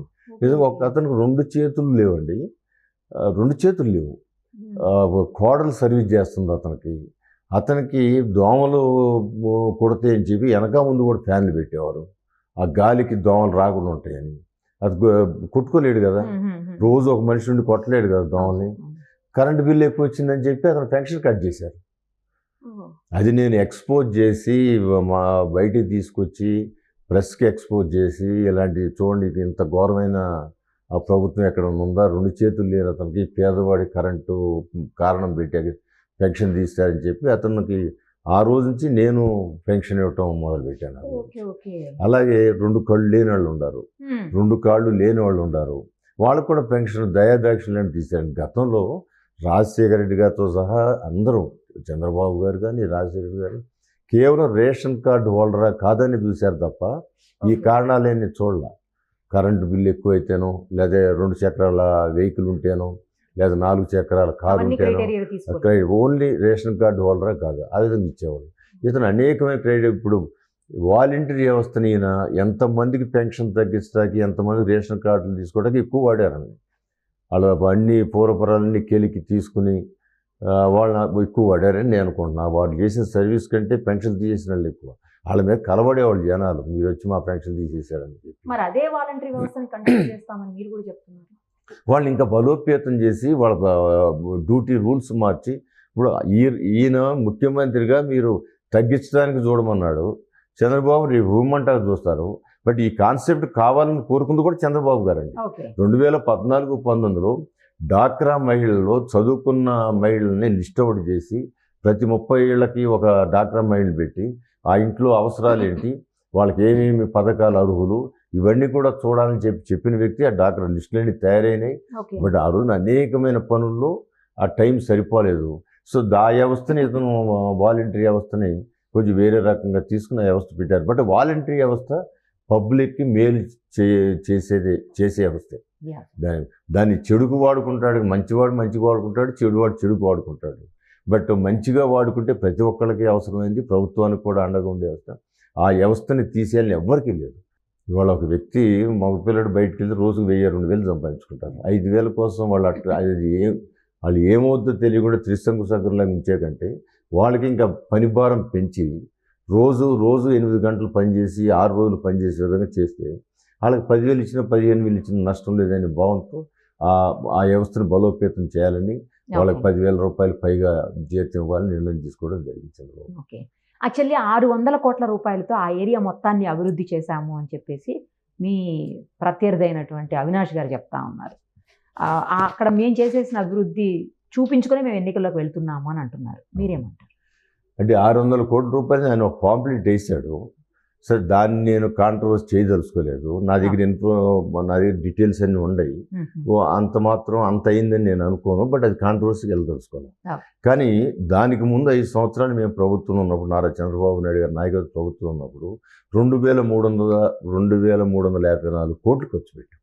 నిజంగా ఒక అతనికి 2 చేతులు లేవండి, 2 చేతులు లేవు. కోడలు సర్వీస్ చేస్తుంది అతనికి దోమలు కొడితే అని చెప్పి వెనక ముందు కూడా ఫ్యాన్లు పెట్టేవారు, ఆ గాలికి దోమలు రాకుండా ఉంటాయని. అది కొట్టుకోలేడు కదా, రోజు ఒక మనిషి నుండి కొట్టలేడు కదా దోమల్ని. కరెంటు బిల్లు ఎక్కువ వచ్చిందని చెప్పి అతను పెన్షన్ కట్ చేశారు. అది నేను ఎక్స్పోజ్ చేసి మా బయటికి తీసుకొచ్చి ప్రెస్కి ఎక్స్పోజ్ చేసి, ఇలాంటి చూడండి ఇంత ఘోరమైన ప్రభుత్వం ఎక్కడ ఉందా, 2 చేతులు లేని అతనికి పేదవాడి కరెంటు కారణం పెట్టాక పెన్షన్ తీస్తారని చెప్పి అతనికి ఆ రోజు నుంచి నేను పెన్షన్ ఇవ్వటం మొదలుపెట్టాను. అలాగే 2 కళ్ళు లేని వాళ్ళు ఉన్నారు, 2 కాళ్ళు లేని వాళ్ళు ఉన్నారు, వాళ్ళకు కూడా పెన్షన్ దయాదాక్షిణ్యాన్ని తీశారు. గతంలో రాజశేఖర రెడ్డి గారితో సహా అందరూ, చంద్రబాబు గారు కానీ రాజశేఖర రెడ్డి గారు కేవలం రేషన్ కార్డు హోల్డరా కాదని చూశారు తప్ప ఈ కారణాలేని చూడాల. కరెంటు బిల్లు ఎక్కువైతేనో, లేదా 2 చక్రాల వెహికల్ ఉంటేనో, లేదా 4 చక్రాల కారు ఉంటేనో, ఓన్లీ రేషన్ కార్డు హోల్డరా కాదు, ఆ విధంగా ఇచ్చేవాళ్ళు. ఇతను అనేకమైన క్రెడిట్. ఇప్పుడు వాలంటీర్ వ్యవస్థని ఈయన ఎంతమందికి పెన్షన్ తగ్గించడానికి, ఎంతమంది రేషన్ కార్డులు తీసుకోవడానికి ఎక్కువ వాడారండి. వాళ్ళు అన్ని పూర్వపరాలన్నీ కెలికి తీసుకుని వాళ్ళు ఎక్కువ వాడారని నేను అనుకుంటున్నాను. వాళ్ళు చేసిన సర్వీస్ కంటే పెన్షన్ తీసేసిన వాళ్ళు ఎక్కువ. వాళ్ళ మీద కలబడేవాళ్ళు జనాలు, మీరు వచ్చి మా పెన్షన్ తీసేశారని చెప్పి. మరి అదే వాలంటరీ వ్యవస్థని కంటిన్యూ చేస్తామని మీరు కూడా చెప్తున్నారు. వాళ్ళు ఇంకా బలోపేతం చేసి వాళ్ళ డ్యూటీ రూల్స్ మార్చి, ఇప్పుడు ఈయన ముఖ్యమంత్రిగా మీరు తగ్గించడానికి చూడమన్నాడు, చంద్రబాబు రేపు ఇవ్వమంటారు చూస్తారు. బట్ ఈ కాన్సెప్ట్ కావాలని కోరుకుంది కూడా చంద్రబాబు గారండి. 2014-19లో డాక్రా మహిళల్లో చదువుకున్న మహిళల్ని లిస్ట్ అవుట్ చేసి ప్రతి 30 ఏళ్ళకి ఒక డాక్రా మహిళని పెట్టి ఆ ఇంట్లో అవసరాలు ఏంటి, వాళ్ళకి ఏమేమి పథకాలు అర్హులు, ఇవన్నీ కూడా చూడాలని చెప్పిన వ్యక్తి ఆ డాక్టర్. లిస్టులన్నీ తయారైనాయి. ఓకే. బట్ ఆ రోజున అనేకమైన పనుల్లో ఆ టైం సరిపోలేదు. సో ఆ వ్యవస్థని ఇతను వాలంటరీ వ్యవస్థని కొంచెం వేరే రకంగా తీసుకుని ఆ వ్యవస్థ పెట్టారు. బట్ వాలంటరీ వ్యవస్థ పబ్లిక్కి మేలు చేసే వ్యవస్థే. Yeah. దాన్ని చెడుకు వాడుకుంటాడు, మంచివాడు మంచిగా వాడుకుంటాడు, చెడువాడు చెడుకు వాడుకుంటాడు. బట్ మంచిగా వాడుకుంటే ప్రతి ఒక్కరికి అవసరమైంది, ప్రభుత్వానికి కూడా అండగా ఉండే వ్యవస్థ. ఆ వ్యవస్థని తీసేయాలని ఎవ్వరికీ లేదు. ఇవాళ ఒక వ్యక్తి మగపిల్లడు బయటకు వెళ్ళి రోజుకు 1000-2000 సంపాదించుకుంటారు. 5000 కోసం వాళ్ళు ఏమవుద్దో తెలియకుండా త్రిశంకు సగ్గులాగా ఉంచే కంటే వాళ్ళకి ఇంకా పని భారం పెంచి రోజు 8 గంటలు పనిచేసి 6 రోజులు పనిచేసే విధంగా చేస్తే వాళ్ళకి 10,000 ఇచ్చినా 15,000 ఇచ్చిన నష్టం లేదనే భావంతో ఆ వ్యవస్థను బలోపేతం చేయాలని వాళ్ళకి 10,000 రూపాయలు పైగా జీతం ఇవ్వాలని నిర్ణయం తీసుకోవడం జరిగింది. ఓకే. యాక్చువల్లీ 600 కోట్ల రూపాయలతో ఆ ఏరియా మొత్తాన్ని అభివృద్ధి చేశాము అని చెప్పేసి మీ ప్రత్యర్థి అయినటువంటి అవినాష్ గారు చెప్తా ఉన్నారు. అక్కడ మేము చేసేసిన అభివృద్ధి చూపించుకొని మేము ఎన్నికల్లోకి వెళ్తున్నాము అని అంటున్నారు. మీరేమంటారు? అంటే 600 కోట్ల రూపాయలు ఆయన ఒక పాంప్లెట్ వేసాడు. సరే, దాన్ని నేను కాంట్రవర్సీ చేయదలుచుకోలేదు. నా దగ్గర డీటెయిల్స్ అన్నీ ఉన్నాయి. అంత మాత్రం అంత అయిందని నేను అనుకోను. బట్ అది కాంట్రవర్సీకి వెళ్ళదలుచుకోను. కానీ దానికి ముందు 5 సంవత్సరాలు మేము ప్రభుత్వంలో ఉన్నప్పుడు, నారా చంద్రబాబు నాయుడు గారి నాయకత్వ ప్రభుత్వం ఉన్నప్పుడు 2,354 కోట్లు ఖర్చు పెట్టాం.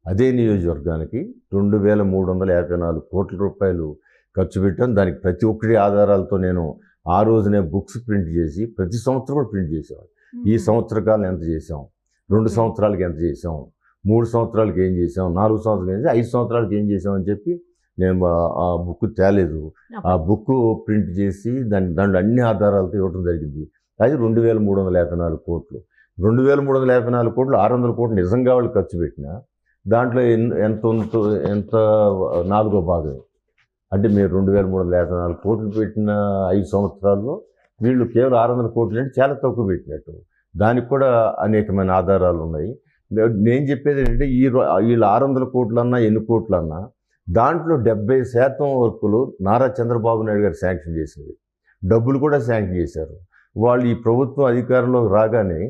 అదే నియోజకవర్గానికి 2,354 కోట్ల రూపాయలు ఖర్చు పెట్టాం. దానికి ప్రతి ఒక్కటి ఆధారాలతో నేను ఆ రోజునే బుక్స్ ప్రింట్ చేసి ప్రతి సంవత్సరం కూడా ప్రింట్ చేసేవాడు. ఈ సంవత్సర కాలం ఎంత చేసాం, 2 సంవత్సరాలకి ఎంత చేసాం, 3 సంవత్సరాలకి ఏం చేసాం, 4 సంవత్సరాలకి ఏం చేసాం, 5 సంవత్సరాలకి ఏం చేసాం అని చెప్పి నేను ఆ బుక్ తేలేదు. ఆ బుక్ ప్రింట్ చేసి దాంట్లో అన్ని ఆధారాలతో ఇవ్వడం జరిగింది. అది 2,354 కోట్లు. 2,354 కోట్లు 600 కోట్లు నిజంగా వాళ్ళు ఖర్చు పెట్టినా దాంట్లో ఎంత 4వ భాగం. అంటే మీరు 2,354 కోట్లు పెట్టిన 5 సంవత్సరాల్లో వీళ్ళు కేవలం 600 కోట్లు అంటే చాలా తక్కువ పెట్టినట్టు. దానికి కూడా అనేకమైన ఆధారాలు ఉన్నాయి. నేను చెప్పేది ఏంటంటే వీళ్ళు 600 కోట్లన్నా ఎన్ని కోట్లన్నా దాంట్లో 70% వర్కులు నారా చంద్రబాబు నాయుడు గారు శాంక్షన్ చేసినవి, డబ్బులు కూడా శాంక్షన్ చేశారు. వాళ్ళు ఈ ప్రభుత్వం అధికారంలోకి రాగానే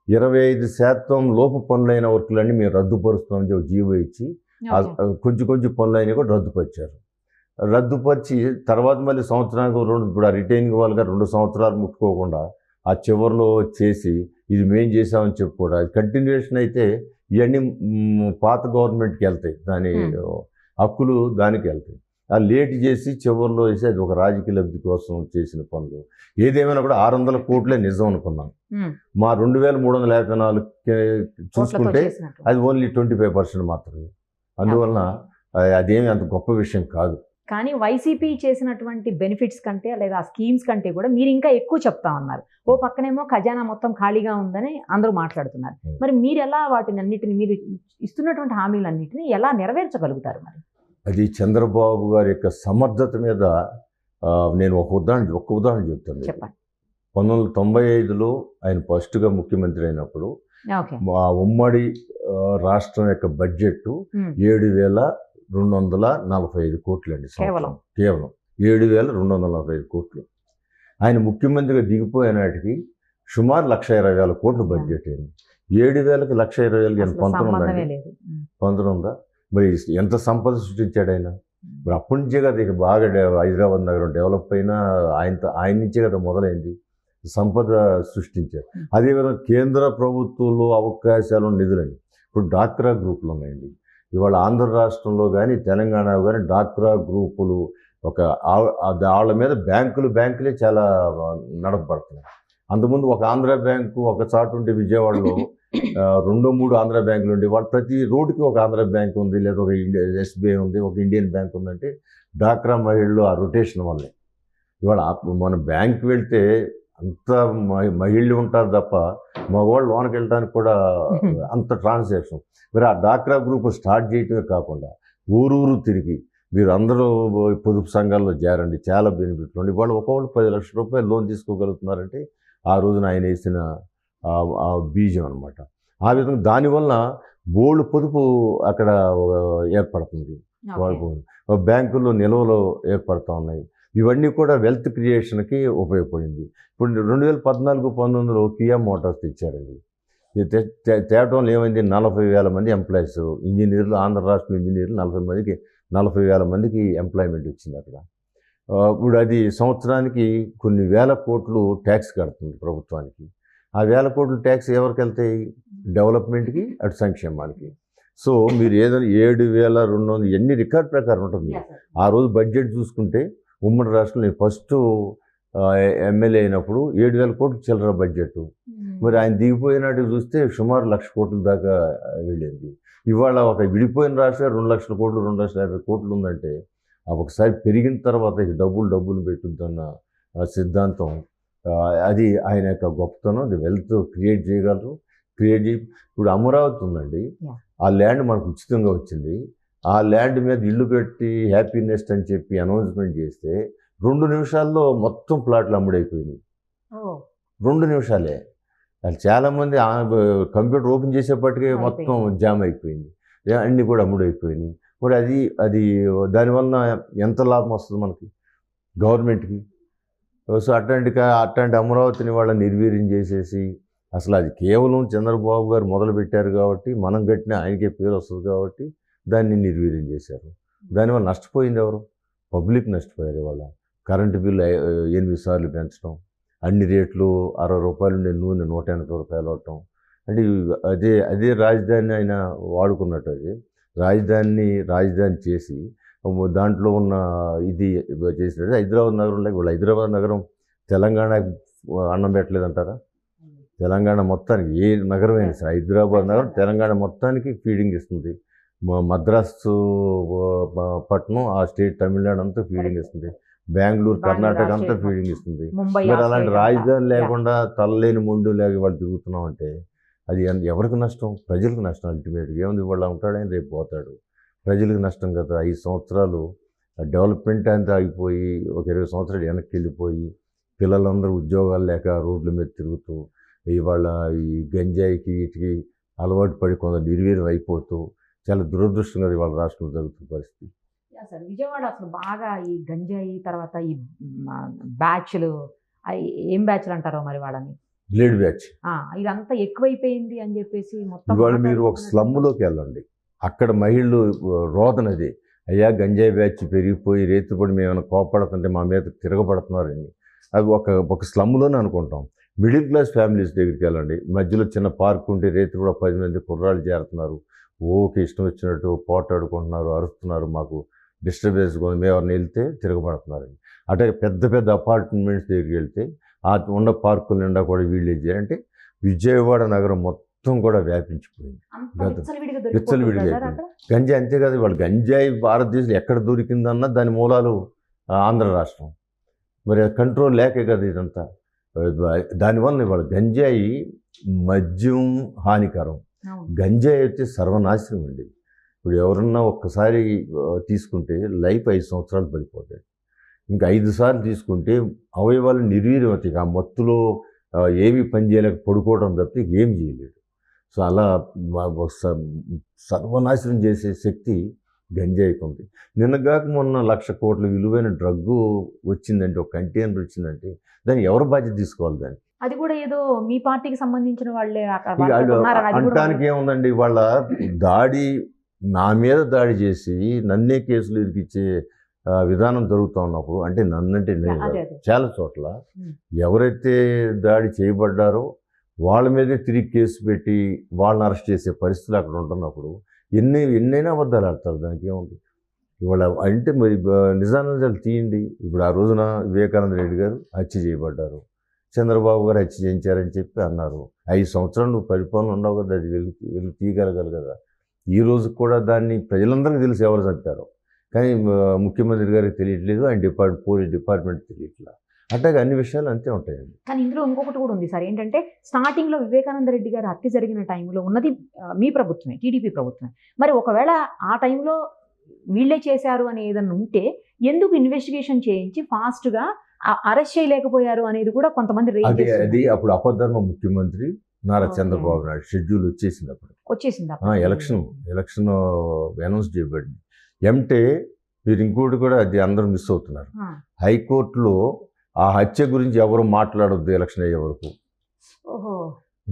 25% లోపు పనులైన వర్కులన్నీ మేము రద్దుపరుస్తామని చెప్పి జీవో ఇచ్చి కొంచెం పనులైన కూడా రద్దుపరిచి తర్వాత మళ్ళీ సంవత్సరానికి ఇప్పుడు ఆ రిటైనింగ్ వాళ్ళగా 2 సంవత్సరాలు ముట్టుకోకుండా ఆ చివరిలో చేసి ఇది మేం చేసామని చెప్పుకోవడం, అది కంటిన్యూషన్ అయితే ఇవన్నీ పాత గవర్నమెంట్కి వెళ్తాయి, దాని హక్కులు దానికి వెళ్తాయి. ఆ లేట్ చేసి చివరిలో వేసి అది ఒక రాజకీయ లబ్ధి కోసం చేసిన పనులు. ఏదేమైనా కూడా 600 కోట్లే నిజం అనుకున్నాను. మా 2,354 చూసుకుంటే అది ఓన్లీ 25% మాత్రమే. అందువలన అదేమి అంత గొప్ప విషయం కాదు. కానీ వైసీపీ చేసినటువంటి బెనిఫిట్స్ కంటే లేదా స్కీమ్స్ కంటే కూడా మీరు ఇంకా ఎక్కువ చెప్తా ఉన్నారు. ఓ పక్కనేమో ఖజానా మొత్తం ఖాళీగా ఉందని అందరూ మాట్లాడుతున్నారు. మరి మీరు ఎలా వాటిని అన్నిటిని, మీరు ఇస్తున్నటువంటి హామీలన్నింటినీ ఎలా నెరవేర్చగలుగుతారు? మరి అది చంద్రబాబు గారి యొక్క సమర్థత మీద నేను ఒక ఉదాహరణ చెప్తాను. చెప్పండి. 1995లో ఆయన ఫస్ట్గా ముఖ్యమంత్రి అయినప్పుడు మా ఉమ్మడి రాష్ట్రం యొక్క బడ్జెట్ 7,245 కోట్లు అండి. కేవలం 7,245 కోట్లు. ఆయన ముఖ్యమంత్రిగా దిగిపోయే నాటికి సుమారు 1,20,000 కోట్లు బడ్జెట్ అయింది. 7,000కి 1,20,000 ఎంత పొందడం ఉందా? మరి ఎంత సంపద సృష్టించాడు ఆయన? మరి అప్పటి నుంచే కదా ఇక బాగా హైదరాబాద్ నగరం డెవలప్ అయినా ఆయన నుంచే కదా మొదలైంది సంపద సృష్టించారు. అదేవిధంగా కేంద్ర ప్రభుత్వంలో అవకాశాలు నిధులండి. ఇప్పుడు డాక్రా గ్రూపులు ఉన్నాయండి. ఇవాళ ఆంధ్ర రాష్ట్రంలో కానీ తెలంగాణలో కానీ డాక్రా గ్రూపులు వాళ్ళ మీద బ్యాంకులే చాలా నడపబడుతున్నాయి. అంతకుముందు ఒక ఆంధ్ర బ్యాంకు ఒక చాటు ఉంటే విజయవాడలో 2-3 ఆంధ్ర బ్యాంకులు ఉండి వాళ్ళు ప్రతి రోడ్డుకి ఒక ఆంధ్ర బ్యాంక్ ఉంది, లేదా ఒక ఎస్బీఐ ఉంది, ఒక ఇండియన్ బ్యాంక్ ఉందంటే డాక్రా మహిళలు ఆ రొటేషన్ వల్లే. ఇవాళ మన బ్యాంక్కి వెళ్తే అంత మహిళలు ఉంటారు తప్ప మగవాళ్ళు లోనకి వెళ్ళడానికి కూడా అంత ట్రాన్సాక్షన్. మరి ఆ డాక్రా గ్రూప్ స్టార్ట్ చేయటమే కాకుండా ఊరూరు తిరిగి మీరు అందరూ పొదుపు సంఘాల్లో చేరండి, చాలా బెనిఫిట్లు ఉండి వాళ్ళు ఒక్కొక్కరు 10 లక్షల రూపాయలు లోన్ తీసుకోగలుగుతున్నారంటే ఆ రోజున ఆయన వేసిన బీజం అనమాట. ఆ విధంగా దానివల్ల బోల్డ్ పొదుపు అక్కడ ఏర్పడుతుంది. వాడుకో బ్యాంకుల్లో నిల్వలు ఏర్పడుతూ ఉన్నాయి. ఇవన్నీ కూడా వెల్త్ క్రియేషన్కి ఉపయోగపడింది. ఇప్పుడు 2014-19లో కియా మోటార్స్ తెచ్చారండి. ఇది తేవటంలో ఏమైంది, 40,000 మంది ఎంప్లాయీస్, ఇంజనీర్లు, ఆంధ్ర రాష్ట్ర ఇంజనీర్లు 40,000 మందికి ఎంప్లాయ్మెంట్ వచ్చింది అక్కడ. ఇప్పుడు అది సంవత్సరానికి కొన్ని వేల కోట్లు ట్యాక్స్ కడుతుంది ప్రభుత్వానికి. ఆ వేల కోట్లు ట్యాక్స్ ఎవరికి వెళ్తాయి? డెవలప్మెంట్కి, అటు సంక్షేమానికి. సో మీరు ఏదైనా 7,200 ఎన్ని రికార్డ్ ప్రకారం ఉంటుంది. ఆ రోజు బడ్జెట్ చూసుకుంటే ఉమ్మడి రాష్ట్రంలో నేను ఫస్ట్ ఎమ్మెల్యే అయినప్పుడు 7,000 కోట్లు చిల్లర బడ్జెట్. మరి ఆయన దిగిపోయినట్టు చూస్తే సుమారు 1,00,000 కోట్ల దాకా వెళ్ళింది. ఇవాళ ఒక విడిపోయిన రాష్ట్రం 2,00,000 కోట్లు, 2,50,000 కోట్లు ఉందంటే ఒకసారి పెరిగిన తర్వాత ఇక డబ్బులు పెట్టుద్దన్న సిద్ధాంతం, అది ఆయన యొక్క గొప్పతనం. అది వెల్త్ క్రియేట్ చేయగలరు. ఇప్పుడు అమరావతి ఉందండి, ఆ ల్యాండ్ మనకు ఉచితంగా వచ్చింది. ఆ ల్యాండ్ మీద ఇల్లు కట్టి హ్యాపీనెస్ అని చెప్పి అనౌన్స్మెంట్ చేస్తే 2 నిమిషాల్లో మొత్తం ప్లాట్లు అమ్ముడైపోయినాయి. 2 నిమిషాలే. అది చాలామంది కంప్యూటర్ ఓపెన్ చేసేపటికే మొత్తం జామ్ అయిపోయింది, అన్నీ కూడా అమ్ముడైపోయినాయి. మరి అది దానివల్ల ఎంత లాభం వస్తుంది మనకి, గవర్నమెంట్కి? సో అట్లాంటి అమరావతిని వాళ్ళ నిర్వీర్యం చేసేసి, అసలు అది కేవలం చంద్రబాబు గారు మొదలుపెట్టారు కాబట్టి, మనం కట్టిన ఆయనకే పేరు వస్తుంది కాబట్టి దాన్ని నిర్వీర్యం చేశారు. దానివల్ల నష్టపోయింది ఎవరు? పబ్లిక్ నష్టపోయారు. వాళ్ళ కరెంటు బిల్లు 8 సార్లు పెంచడం, అన్ని రేట్లు 60 రూపాయలు ఉండే నూనె 180 రూపాయలు అవటం. అంటే అదే రాజధాని ఆయన వాడుకున్నట్టు. అది రాజధాని చేసి దాంట్లో ఉన్న ఇది చేసినట్టు హైదరాబాద్ నగరంలో. ఇప్పుడు హైదరాబాద్ నగరం తెలంగాణకి అన్నం పెట్టలేదంటారా? తెలంగాణ మొత్తానికి, ఏ నగరం అయినా సరే, హైదరాబాద్ నగరం తెలంగాణ మొత్తానికి ఫీడింగ్ ఇస్తుంది. మద్రాసు పట్టణం ఆ స్టేట్ తమిళనాడు అంతా ఫీడింగ్ ఇస్తుంది. బెంగళూరు, కర్ణాటక అంతా ఫీడింగ్ ఇస్తుంది. మరి అలాంటి రాజధాని లేకుండా తలలేని ముందు లేక వాళ్ళు తిరుగుతున్నాం అంటే అది ఎవరికి నష్టం? ప్రజలకు నష్టం. అల్టిమేట్గా ఏముంది, వాళ్ళు ఉంటాడని రేపు పోతాడు. ప్రజలకు నష్టం కదా. 5 సంవత్సరాలు డెవలప్మెంట్ అంతా ఆగిపోయి, ఒక 20 సంవత్సరాలు వెనక్కి వెళ్ళిపోయి, పిల్లలందరూ ఉద్యోగాలు లేక రోడ్ల మీద తిరుగుతూ, ఇవాళ ఈ గంజాయికి వీటికి అలవాటు పడి కొంత నిర్వీర్యం అయిపోతూ, చాలా దురదృష్టంగా ఇవాళ రాష్ట్రంలో జరుగుతున్న పరిస్థితి. సార్, విజయవాడ అసలు బాగా ఈ గంజాయి తర్వాత ఈ బ్యాచ్లు, ఏం బ్యాచ్లు అంటారో మరి వాళ్ళని, బ్లేడ్ బ్యాచ్, ఇదంతా ఎక్కువైపోయింది అని చెప్పేసి మొత్తం. ఇవాళ మీరు ఒక స్లమ్లోకి వెళ్ళండి, అక్కడ మహిళలు రోదనది, అయ్యా గంజాయి బ్యాచ్ పెరిగిపోయి రేతుపడి మేము ఏమైనా కోపడుతుంటే మా మీద తిరగబడుతున్నారని. అది ఒక స్లమ్లోనే అనుకుంటాం. మిడిల్ క్లాస్ ఫ్యామిలీస్ దగ్గరికి వెళ్ళండి, మధ్యలో చిన్న పార్క్ ఉంటే రేతులు కూడా 10 మంది కుర్రాళ్ళు చేరుతున్నారు. ఓకే, ఇష్టం వచ్చినట్టు పోటాడుకుంటున్నారు, అరుస్తున్నారు, మాకు డిస్టర్బెన్స్ మేము ఎవరిని వెళ్తే తిరగబడుతున్నారని. అటే పెద్ద అపార్ట్మెంట్స్ దగ్గరికి వెళ్తే ఆ ఉన్న పార్కుల నిండా కూడా వీళ్ళేజ్ అంటే విజయవాడ నగరం మొత్తం కూడా వ్యాపించిపోయింది, విచ్చలవిడిగా అయిపోయింది. గంజాయి అంతే కదా. వాళ్ళు గంజాయి భారతదేశంలో ఎక్కడ దొరికిందన్నా దాని మూలాలు ఆంధ్ర రాష్ట్రం. మరి కంట్రోల్ లేకే కదా ఇదంతా. దానివల్ల ఇవాళ గంజాయి మద్యం హానికరం, గంజాయి అయితే సర్వనాశనం అండి. ఇప్పుడు ఎవరన్నా ఒక్కసారి తీసుకుంటే లైఫ్ 5 సంవత్సరాలు పడిపోతాయి. ఇంకా 5 సార్లు తీసుకుంటే అవయవాలు నిర్వీర్యం అవుతాయి. ఆ మత్తులో ఏమి పని చేయలేక పడుకోవడం తప్పితే ఏం చేయలేడు. సో అలా సర్వనాశనం చేసే శక్తి గంజాయికి ఉంది. నిన్నగాక మొన్న 1,00,000 కోట్ల విలువైన డ్రగ్గు వచ్చిందంటే, ఒక కంటైనర్ వచ్చిందంటే దాన్ని ఎవరు బాధ్యత తీసుకోవాలి? దాన్ని అది కూడా ఏదో మీ పార్టీకి సంబంధించిన వాళ్ళే అనటానికి ఏముందండి. వాళ్ళ నా మీద దాడి చేసి నన్నే కేసులు ఇరికిచ్చే విధానం జరుగుతూ ఉన్నప్పుడు, అంటే నన్నంటే నేను చాలా చోట్ల ఎవరైతే దాడి చేయబడ్డారో వాళ్ళ మీదే తిరిగి కేసు పెట్టి వాళ్ళని అరెస్ట్ చేసే పరిస్థితులు అక్కడ ఉంటున్నప్పుడు ఎన్నైనా అబద్ధాలు ఆడతారు. దానికి ఏముంది? ఇవాళ అంటే మరి నిజానిజాలు తీయండి. ఇప్పుడు ఆ రోజున వివేకానంద రెడ్డి గారు హత్య చేయబడ్డారు, చంద్రబాబు గారు హత్య చేయించారని చెప్పి అన్నారు. 5 సంవత్సరాలు నువ్వు పరిపాలన ఉండవు కదా, అది వెళ్ళి తీయగలగాలి కదా. ఈ రోజు కూడా దాన్ని ప్రజలందరికీ తెలుసు ఎవరు చంపారో, కానీ ముఖ్యమంత్రి గారికి తెలియట్లేదు, ఆయన పోలీస్ డిపార్ట్మెంట్ తెలియట్లేదు. అట్లాగే అన్ని విషయాలు అంతే ఉంటాయండి. కానీ ఇందులో ఇంకొకటి కూడా ఉంది సార్, ఏంటంటే స్టార్టింగ్లో వివేకానంద రెడ్డి గారు హత్య జరిగిన టైంలో ఉన్నది మీ ప్రభుత్వమే, టీడీపీ ప్రభుత్వమే. మరి ఒకవేళ ఆ టైంలో వీళ్ళే చేశారు అని ఏదన్నా ఉంటే ఎందుకు ఇన్వెస్టిగేషన్ చేయించి ఫాస్ట్గా అరెస్ట్ చేయలేకపోయారు అనేది కూడా కొంతమంది అది అప్పుడు అపధర్మ ముఖ్యమంత్రి నారా చంద్రబాబు నాయుడు షెడ్యూల్ వచ్చేసింది. ఎలక్షన్ అనౌన్స్ చేయబడింది. ఏమంటే మీరు ఇంకోటి కూడా అది అందరూ మిస్ అవుతున్నారు. హైకోర్టులో ఆ హత్య గురించి ఎవరు మాట్లాడొద్దు ఎలక్షన్ అయ్యే వరకు. ఓహో.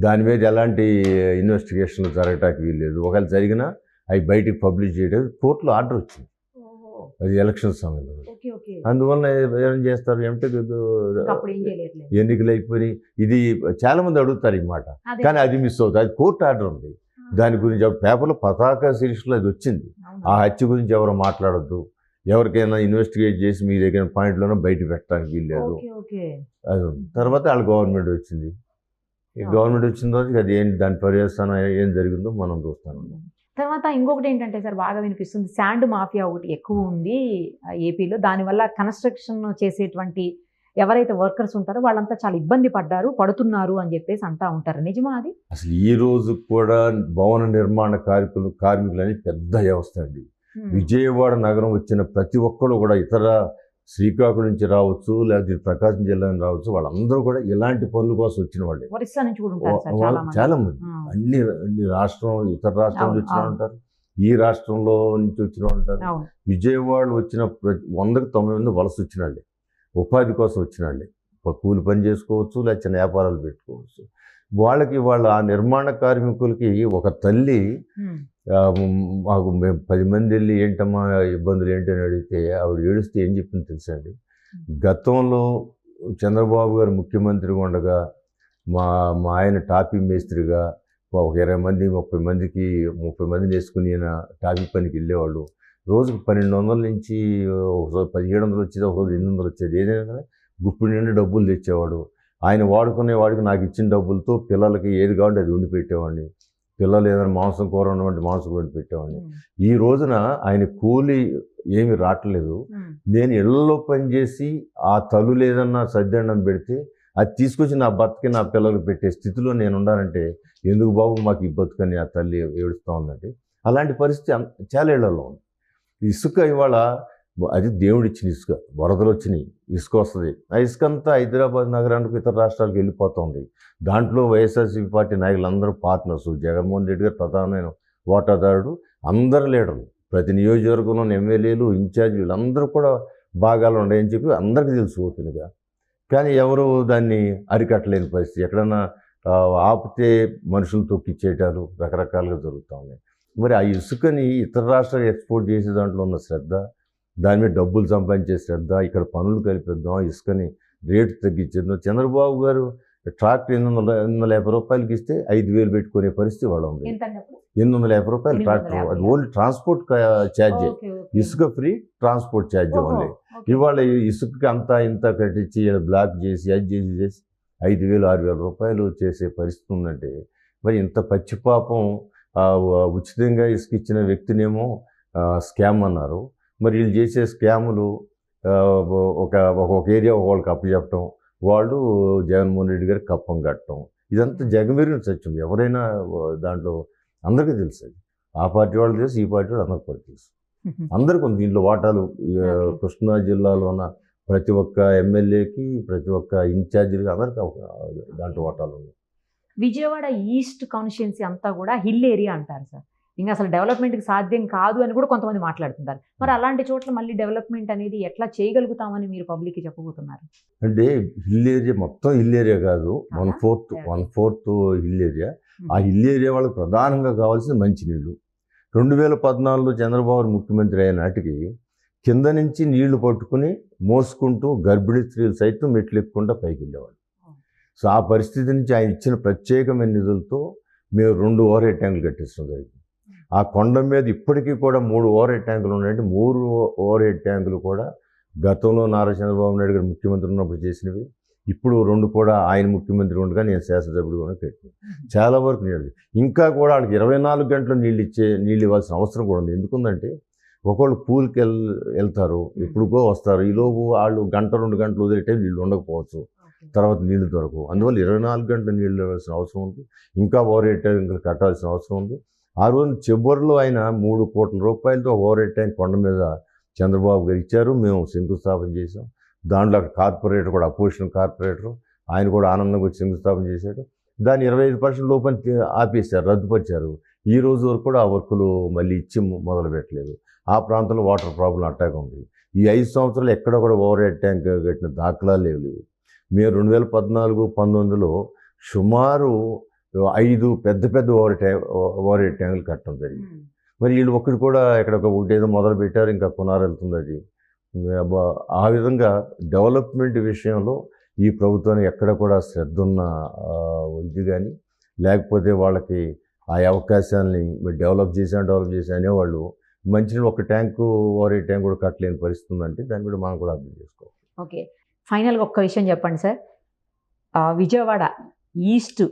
దాని మీద ఎలాంటి ఇన్వెస్టిగేషన్లు జరగటానికి వీల్లేదు. ఒకవేళ జరిగినా అవి బయటికి పబ్లిష్ చేయడం కోర్టులో ఆర్డర్ వచ్చింది. అది ఎలక్షన్ సమయంలో. అందువల్ల ఏం చేస్తారు ఏమంటే ఎన్నికలు అయిపోయి ఇది చాలా మంది అడుగుతారు ఈ మాట, కానీ అది మిస్ అవుతుంది. అది కోర్టు ఆర్డర్ ఉంది దాని గురించి. పేపర్లో పతాక శీర్షికలో అది వచ్చింది. ఆ హత్య గురించి ఎవరు మాట్లాడొద్దు, ఎవరికైనా ఇన్వెస్టిగేట్ చేసి మీ దగ్గర పాయింట్లోనే బయట పెట్టడానికి వీల్లేదు అది ఉంది. తర్వాత వాళ్ళ గవర్నమెంట్ వచ్చింది. ఈ గవర్నమెంట్ వచ్చిన తర్వాత అది ఏంటి దాని పర్యవసానం ఏం జరిగిందో మనం చూస్తాం. తర్వాత ఇంకొకటి ఏంటంటే సార్, బాగా వినిపిస్తుంది శాండ్ మాఫియా ఒకటి ఎక్కువ ఉంది ఏపీలో. దానివల్ల కన్స్ట్రక్షన్ చేసేటువంటి ఎవరైతే వర్కర్స్ ఉంటారో వాళ్ళంతా చాలా ఇబ్బంది పడుతున్నారు అని చెప్పేసి అంటా ఉంటారు. నిజమా అది? అసలు ఈ రోజు కూడా భవన నిర్మాణ కార్మికులని పెద్ద వ్యవస్థ అండి. విజయవాడ నగరం వచ్చిన ప్రతి ఒక్కరు కూడా ఇతర శ్రీకాకుళం నుంచి రావచ్చు, లేకపోతే ప్రకాశం జిల్లా నుంచి రావచ్చు, వాళ్ళందరూ కూడా ఇలాంటి పనుల కోసం వచ్చిన వాళ్ళే. ఒరిస్సా నుంచి కూడా ఉంటారు సార్ చాలా మంది. అన్ని రాష్ట్రం, ఇతర రాష్ట్రాల నుంచి వచ్చిన ఉంటారు, ఈ రాష్ట్రంలో నుంచి వచ్చిన ఉంటారు. విజయవాడ వచ్చిన 100కి 90 మంది వలస వచ్చిన వాళ్ళే, ఉపాధి కోసం వచ్చిన వాళ్ళే. కూలి పని చేసుకోవచ్చు, లేదా చిన్న వ్యాపారాలు పెట్టుకోవచ్చు. వాళ్ళకి ఆ నిర్మాణ కార్మికులకి ఒక తల్లి మాకు మేము 10 మంది వెళ్ళి ఏంటమ్మా ఇబ్బందులు ఏంటి అని అడిగితే ఆవిడ ఏడుస్తే ఏం చెప్పింది తెలుసా అండి? గతంలో చంద్రబాబు గారు ముఖ్యమంత్రిగా ఉండగా మా ఆయన టాపీ మేస్త్రిగా ఒక 20 మంది 30 మందిని వేసుకుని ఈయన టాపీ పనికి వెళ్ళేవాళ్ళు. రోజుకు 1200 నుంచి 1700 వచ్చేది, ఒక రోజు 800 వచ్చేది. ఏదైనా కానీ గుప్పిడి నిండా డబ్బులు తెచ్చేవాడు. ఆయన వాడికి నాకు ఇచ్చిన డబ్బులతో పిల్లలకి ఏది కావాలంటే అది వండి పెట్టేవాడిని. పిల్లలు ఏదైనా మాంసం కూర ఉన్నటువంటి మాంసం వండి పెట్టేవాడిని. ఈ రోజున ఆయన కూలి ఏమి రావట్లేదు. నేను ఇళ్లలో పనిచేసి ఆ తల్లులు ఏదన్నా సద్దన్నం పెడితే అది తీసుకొచ్చి నా భర్తకి నా పిల్లలకు పెట్టే స్థితిలో నేను ఉండాలంటే ఎందుకు బాబు మాకు ఈ బతుకని ఆ తల్లి ఏడుస్తూ ఉందంటే, అలాంటి పరిస్థితి చాలా ఇళ్లలో ఉంది. ఇసుక ఇవాళ అది దేవుడిచ్చిన ఇసుక, వరదలు వచ్చినాయి, ఇసుక వస్తుంది. ఆ ఇసుక అంతా హైదరాబాద్ నగరానికి ఇతర రాష్ట్రాలకు వెళ్ళిపోతుంది. దాంట్లో వైఎస్ఆర్సీపీ పార్టీ నాయకులందరూ పార్ట్నర్స్. జగన్మోహన్ రెడ్డి గారు ప్రధానమైన వాటాదారుడు, అందరు లీడర్లు, ప్రతి నియోజకవర్గంలో ఎమ్మెల్యేలు, ఇన్ఛార్జీలు వీళ్ళందరూ కూడా భాగాలు ఉన్నాయని చెప్పి అందరికీ తెలుసు ఓపెన్గా. కానీ ఎవరు దాన్ని అరికట్టలేని పరిస్థితి. ఎక్కడన్నా ఆపితే మనుషులు తొక్కిచ్చేయటాలు రకరకాలుగా జరుగుతూ ఉన్నాయి. మరి ఆ ఇసుకని ఇతర రాష్ట్రాలకు ఎక్స్పోర్ట్ చేసే దాంట్లో ఉన్న శ్రద్ధ, దాని మీద డబ్బులు సంపాదించే శ్రద్ధ, ఇక్కడ పనులు కలిపిద్దాం, ఇసుకని రేటు తగ్గించేద్దాం. చంద్రబాబు గారు ట్రాక్టర్ 850 రూపాయలకి ఇస్తే 5000 పెట్టుకునే పరిస్థితి వాళ్ళు ఉంది. 850 రూపాయలు ట్రాక్టర్, అది ఓన్లీ ట్రాన్స్పోర్ట్ ఛార్జే, ఇసుక ఫ్రీ, ట్రాన్స్పోర్ట్ ఛార్జ్ ఓన్లీ. ఇవాళ ఇసుకకి అంతా ఇంత కట్టించి బ్లాక్ చేసి అది చేసి 5000 6000 రూపాయలు చేసే పరిస్థితి ఉందంటే, మరి ఇంత పచ్చిపాపం. ఉచితంగా ఇసుక ఇచ్చిన వ్యక్తినేమో స్కామ్ అన్నారు. మరి వీళ్ళు చేసే స్కాములు ఒక ఏరియా వాళ్ళకి అప్పచెప్పటం, వాళ్ళు జగన్మోహన్ రెడ్డి గారికి కప్పం కట్టడం, ఇదంతా జగమెరిగిన సత్యం. ఎవరైనా దాంట్లో అందరికీ తెలుసు. ఆ పార్టీ వాళ్ళు తెలుసు, ఈ పార్టీ వాళ్ళు అందరికీ తెలుసు. అందరికీ ఉంది దీంట్లో వాటాలు. కృష్ణా జిల్లాలో ఉన్న ప్రతి ఒక్క ఎమ్మెల్యేకి, ప్రతి ఒక్క ఇన్ఛార్జీలకి అందరికీ దాంట్లో వాటాలు ఉన్నాయి. విజయవాడ ఈస్ట్ కాన్స్టిట్యుయెన్సీ అంతా కూడా హిల్ ఏరియా అంటారు సార్. ఇంకా అసలు డెవలప్మెంట్కి సాధ్యం కాదు అని కూడా కొంతమంది మాట్లాడుతుంటారు. మరి అలాంటి చోట్ల మళ్ళీ డెవలప్మెంట్ అనేది ఎట్లా చేయగలుగుతామని మీరు పబ్లిక్కి చెప్పబోతున్నారు? అంటే హిల్ ఏరియా మొత్తం హిల్ ఏరియా కాదు, 1/4 హిల్ ఏరియా. ఆ హిల్ ఏరియా వాళ్ళకి ప్రధానంగా కావాల్సిన మంచినీళ్ళు. 2014లో చంద్రబాబు ముఖ్యమంత్రి అయిన నాటికి కింద నుంచి నీళ్లు పట్టుకుని మోసుకుంటూ గర్భిణీ స్త్రీలు సైతం మెట్లు ఎక్కుకుండా పైకి వెళ్ళేవాళ్ళు. సో ఆ పరిస్థితి నుంచి ఆయన ఇచ్చిన ప్రత్యేకమైన నిధులతో మేము 2 ఓవర్ హెడ్ ట్యాంకులు కట్టించడం జరిగింది. ఆ కొండ మీద ఇప్పటికీ కూడా 3 ఓవర్ హెడ్ ట్యాంకులు ఉన్నాయంటే 3 ఓవర్ హెడ్ ట్యాంకులు కూడా గతంలో నారా చంద్రబాబు నాయుడు గారు ముఖ్యమంత్రి ఉన్నప్పుడు చేసినవి. ఇప్పుడు 2 కూడా ఆయన ముఖ్యమంత్రి ఉండగా నేను శాసనసభ్యుడు కూడా కట్టినాను. చాలా వరకు నీళ్ళు ఇంకా కూడా వాళ్ళకి 24 గంటలు నీళ్ళు ఇవ్వాల్సిన అవసరం కూడా ఉంది. ఎందుకుందంటే ఒకళ్ళు పూల్కి వెళ్తారు, ఎప్పుడుకో వస్తారు, ఈలోపు వాళ్ళు 1-2 గంటలు వదిలేటే నీళ్ళు ఉండకపోవచ్చు, తర్వాత నీళ్లు దొరకవు. అందువల్ల 24 గంటలు నీళ్ళు ఇవ్వాల్సిన అవసరం ఉంది. ఇంకా ఓవర్ హెడ్ ట్యాంకులు కట్టాల్సిన అవసరం ఉంది. ఆ రోజు చివరిలో ఆయన 3 కోట్ల రూపాయలతో ఓవర్ హెడ్ ట్యాంక్ కొండ మీద చంద్రబాబు గారు ఇచ్చారు. మేము శంకుస్థాపన చేసాం. దాంట్లో కార్పొరేటర్ కూడా, అపోజిషన్ కార్పొరేటర్, ఆయన కూడా ఆనందంగా వచ్చి శంకుస్థాపన చేశాడు. దాన్ని 25% లోపల ఆపేశారు, రద్దుపరిచారు. ఈ రోజు వరకు కూడా ఆ వర్కులు మళ్ళీ ఇచ్చి మొదలు పెట్టలేదు. ఆ ప్రాంతంలో వాటర్ ప్రాబ్లం అట్టాగే ఉంది. ఈ 5 సంవత్సరాలు ఎక్కడ కూడా ఓవర్ హెడ్ ట్యాంక్ కట్టిన దాఖలాలు లేవు. మేము 2014-19లో సుమారు 5 పెద్ద ఓవర్ హెడ్ ట్యాంకులు కట్టడం జరిగింది. మరి వీళ్ళు ఒక్కటి కూడా ఒకటేదో మొదలు పెట్టారు, ఇంకా కొనారెళ్తుంది అది. ఆ విధంగా డెవలప్మెంట్ విషయంలో ఈ ప్రభుత్వానికి ఎక్కడ కూడా శ్రద్ధ ఉన్న ఇది కానీ, లేకపోతే వాళ్ళకి ఆ అవకాశాలని డెవలప్ చేసా అనేవాళ్ళు మంచినీళ్ళు ఒక ట్యాంకు ఓవర్ హెడ్ ట్యాంక్ కూడా కట్టలేని పరిస్థితి ఉందంటే దాన్ని కూడా మనం కూడా అర్థం చేసుకోవాలి. ఓకే, ఫైనల్గా ఒక్క విషయం చెప్పండి సార్. విజయవాడ ఈస్ట్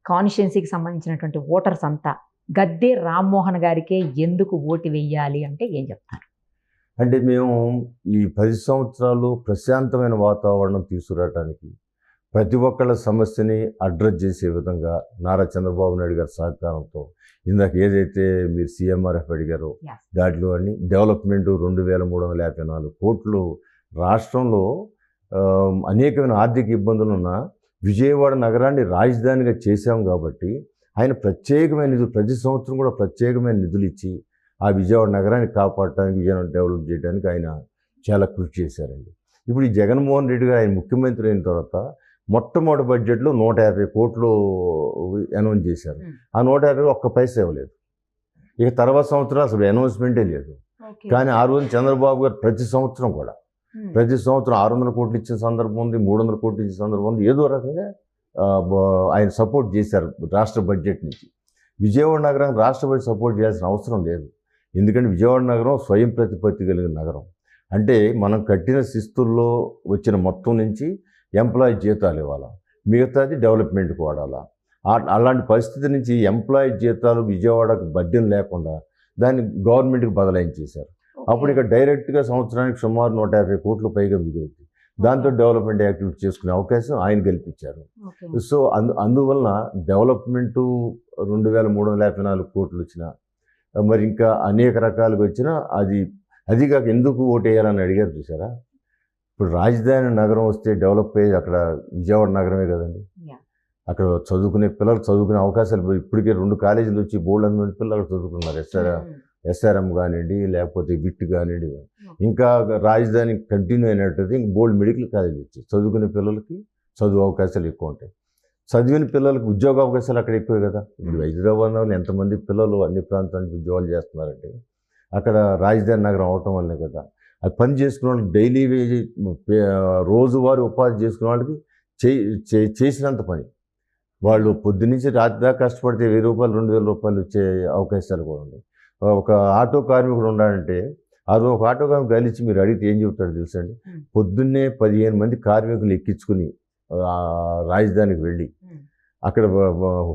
కాన్స్టిట్యున్సీకి సంబంధించినటువంటి ఓటర్స్ అంతా గద్దె రామ్మోహన్ గారికే ఎందుకు ఓటు వేయాలి అంటే ఏం చెప్తారు? అంటే మేము ఈ 10 సంవత్సరాలు ప్రశాంతమైన వాతావరణం తీసుకురావడానికి, ప్రతి ఒక్కళ్ళ సమస్యని అడ్రస్ చేసే విధంగా నారా చంద్రబాబు నాయుడు గారి సహకారంతో ఇందాక ఏదైతే మీరు CMRF అడిగారో దాంట్లో అని డెవలప్మెంట్ 2354 కోట్లు రాష్ట్రంలో అనేకమైన ఆర్థిక ఇబ్బందులు ఉన్న విజయవాడ నగరాన్ని రాజధానిగా చేశాం కాబట్టి ఆయన ప్రత్యేకమైన నిధులు ప్రతి సంవత్సరం కూడా ప్రత్యేకమైన నిధులు ఇచ్చి ఆ విజయవాడ నగరాన్ని కాపాడటానికి, విజయవాడ డెవలప్ చేయడానికి ఆయన చాలా కృషి చేశారండి. ఇప్పుడు ఈ జగన్మోహన్ రెడ్డి గారు ఆయన ముఖ్యమంత్రి అయిన తర్వాత మొట్టమొదటి బడ్జెట్లో 150 కోట్లు అనౌన్స్ చేశారు. ఆ 150 ఒక్క పైసా ఇవ్వలేదు. ఇక తర్వాత సంవత్సరం అసలు అనౌన్స్మెంటే లేదు. కానీ ఆ రోజు చంద్రబాబు గారు ప్రతి సంవత్సరం 600 కోట్లు ఇచ్చిన సందర్భం ఉంది, 300 కోట్లు ఇచ్చిన సందర్భం ఉంది. ఏదో రకంగా ఆయన సపోర్ట్ చేశారు రాష్ట్ర బడ్జెట్ నుంచి. విజయవాడ నగరం రాష్ట్ర బడ్జెట్ సపోర్ట్ చేయాల్సిన అవసరం లేదు. ఎందుకంటే విజయవాడ నగరం స్వయం ప్రతిపత్తి కలిగిన నగరం. అంటే మనం కట్టిన శిస్తుల్లో వచ్చిన మొత్తం నుంచి ఎంప్లాయీ జీతాలు ఇవ్వాలా, మిగతాది డెవలప్మెంట్కి వాడాలా. అలాంటి పరిస్థితి నుంచి ఎంప్లాయీ జీతాలు విజయవాడకు బడ్డెం లేకుండా దాన్ని గవర్నమెంట్కి బదలాయించేశారు. అప్పుడు ఇక డైరెక్ట్గా సంవత్సరానికి సుమారు 150 కోట్ల పైగా మిగులుతుంది. దాంతో డెవలప్మెంట్ యాక్టివిటీ చేసుకునే అవకాశం ఆయన కల్పించారు. సో అందువలన డెవలప్మెంటు 2354 కోట్లు వచ్చినా, మరి ఇంకా అనేక రకాలుగా వచ్చినా అది కాక ఎందుకు ఓటేయాలని అడిగారు చూసారా. ఇప్పుడు రాజధాని నగరం వస్తే డెవలప్ అయ్యేది అక్కడ విజయవాడ నగరమే కదండి. అక్కడ చదువుకునే పిల్లలు చదువుకునే అవకాశాలు ఇప్పటికే 2 కాలేజీలు వచ్చి బోల్డ్ మంది పిల్లలు అక్కడ చదువుకున్నారు. SRM కానివ్వండి, లేకపోతే విట్ కానివ్వండి. ఇంకా రాజధాని కంటిన్యూ అయినట్టయితే ఇంక బోల్డ్ మెడికల్ కాలేజీ వచ్చి చదువుకునే పిల్లలకి చదువు అవకాశాలు ఎక్కువ ఉంటాయి. చదివిన పిల్లలకు ఉద్యోగ అవకాశాలు అక్కడ ఎక్కువే కదా. ఇప్పుడు హైదరాబాద్లో ఎంతమంది పిల్లలు అన్ని ప్రాంతానికి ఉద్యోగాలు చేస్తున్నారంటే అక్కడ రాజధాని నగరం అవటం వల్లే కదా. అది పని చేసుకునే వాళ్ళకి డైలీ వేజ్ రోజువారీ ఉపాధి చేసుకునే వాళ్ళకి చేసినంత పని. వాళ్ళు పొద్దున్నుంచి రాత్రి దాకా కష్టపడితే 1000 రూపాయలు 2000 రూపాయలు వచ్చే అవకాశాలు కూడా ఉన్నాయి. ఒక ఆటో కార్మికుడు ఉన్నాడంటే అది ఒక ఆటో కార్మికుడు కలిసి మీరు అడిగితే ఏం చెబుతాడు తెలుసండి. పొద్దున్నే 15 మంది కార్మికులు ఎక్కించుకుని రాజధానికి వెళ్ళి అక్కడ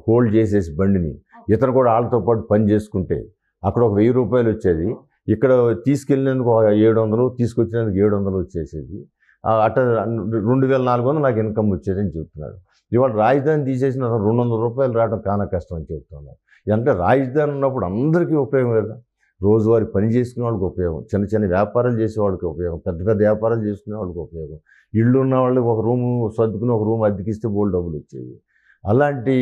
హోల్డ్ చేసేసి బండిని ఇతను కూడా వాళ్ళతో పాటు పని చేసుకుంటే అక్కడ ఒక 1000 రూపాయలు వచ్చేది. ఇక్కడ తీసుకెళ్ళినందుకు 700, తీసుకొచ్చినందుకు 700 వచ్చేసేది. అట్ట 2400 నాకు ఇన్కమ్ వచ్చేది అని చెప్తున్నాడు. ఇవాళ రాజధాని తీసేసిన 200 రూపాయలు రావడం చాలా కష్టం అని చెప్తున్నారు. అంటే రాజధాని ఉన్నప్పుడు అందరికీ ఉపయోగం కదా. రోజువారీ పని చేసుకునే వాళ్ళకి ఉపయోగం, చిన్న చిన్న వ్యాపారాలు చేసే వాళ్ళకి ఉపయోగం, పెద్ద వ్యాపారాలు చేసుకునే వాళ్ళకి ఉపయోగం, ఇళ్ళు ఉన్న వాళ్ళకి ఒక రూము సర్దుకుని ఒక రూమ్ అద్దెకిస్తే బోల్డ్ డబ్బులు వచ్చేవి. అలాంటి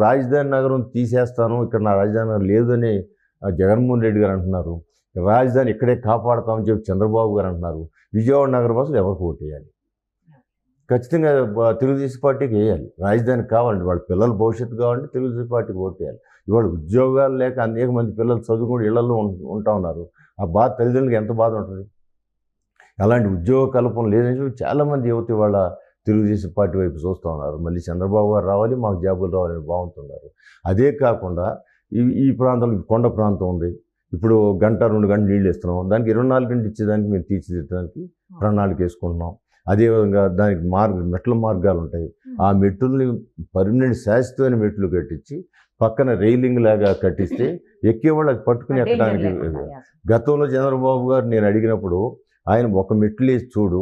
రాజధాని నగరం తీసేస్తాను, ఇక్కడ నా రాజధాని నగరం లేదని జగన్మోహన్ రెడ్డి గారు అంటున్నారు. రాజధాని ఇక్కడే కాపాడుతామని చెప్పి చంద్రబాబు గారు అంటున్నారు. విజయవాడ నగర బస్సులు ఎవరికి ఓటు వేయాలి? ఖచ్చితంగా తెలుగుదేశం పార్టీకి వేయాలి. రాజధానికి కావాలండి, వాళ్ళ పిల్లల భవిష్యత్తు కావాలంటే తెలుగుదేశం పార్టీకి ఓటు వేయాలి. ఇవాళ ఉద్యోగాలు లేక అనేక మంది పిల్లలు చదువుకుని ఇళ్లలో ఉంటా ఉన్నారు. ఆ బాధ తల్లిదండ్రులకు ఎంత బాధ ఉంటుంది. అలాంటి ఉద్యోగ కల్పన లేదని చెప్పి చాలామంది యువత ఇవాళ తెలుగుదేశం పార్టీ వైపు చూస్తూ ఉన్నారు. మళ్ళీ చంద్రబాబు గారు రావాలి, మాకు జాబులు రావాలని బాగుంటున్నారు. అదే కాకుండా ఈ ప్రాంతంలో కొండ ప్రాంతం ఉంది. ఇప్పుడు 1-2 గంటలు నీళ్ళు ఇస్తున్నాం, దానికి 24 గంటలు ఇచ్చేదానికి మేము తీర్చిదిద్దడానికి ప్రణాళిక వేసుకుంటున్నాం. అదేవిధంగా దానికి మెట్ల మార్గాలు ఉంటాయి. ఆ మెట్టుల్ని పర్మనెంట్ శాశ్వతమైన మెట్లు కట్టించి పక్కన రైలింగ్ లాగా కట్టిస్తే ఎక్కేవాళ్ళు అది పట్టుకుని ఎక్కడానికి. గతంలో చంద్రబాబు గారు నేను అడిగినప్పుడు ఆయన ఒక మెట్లు వేసి చూడు,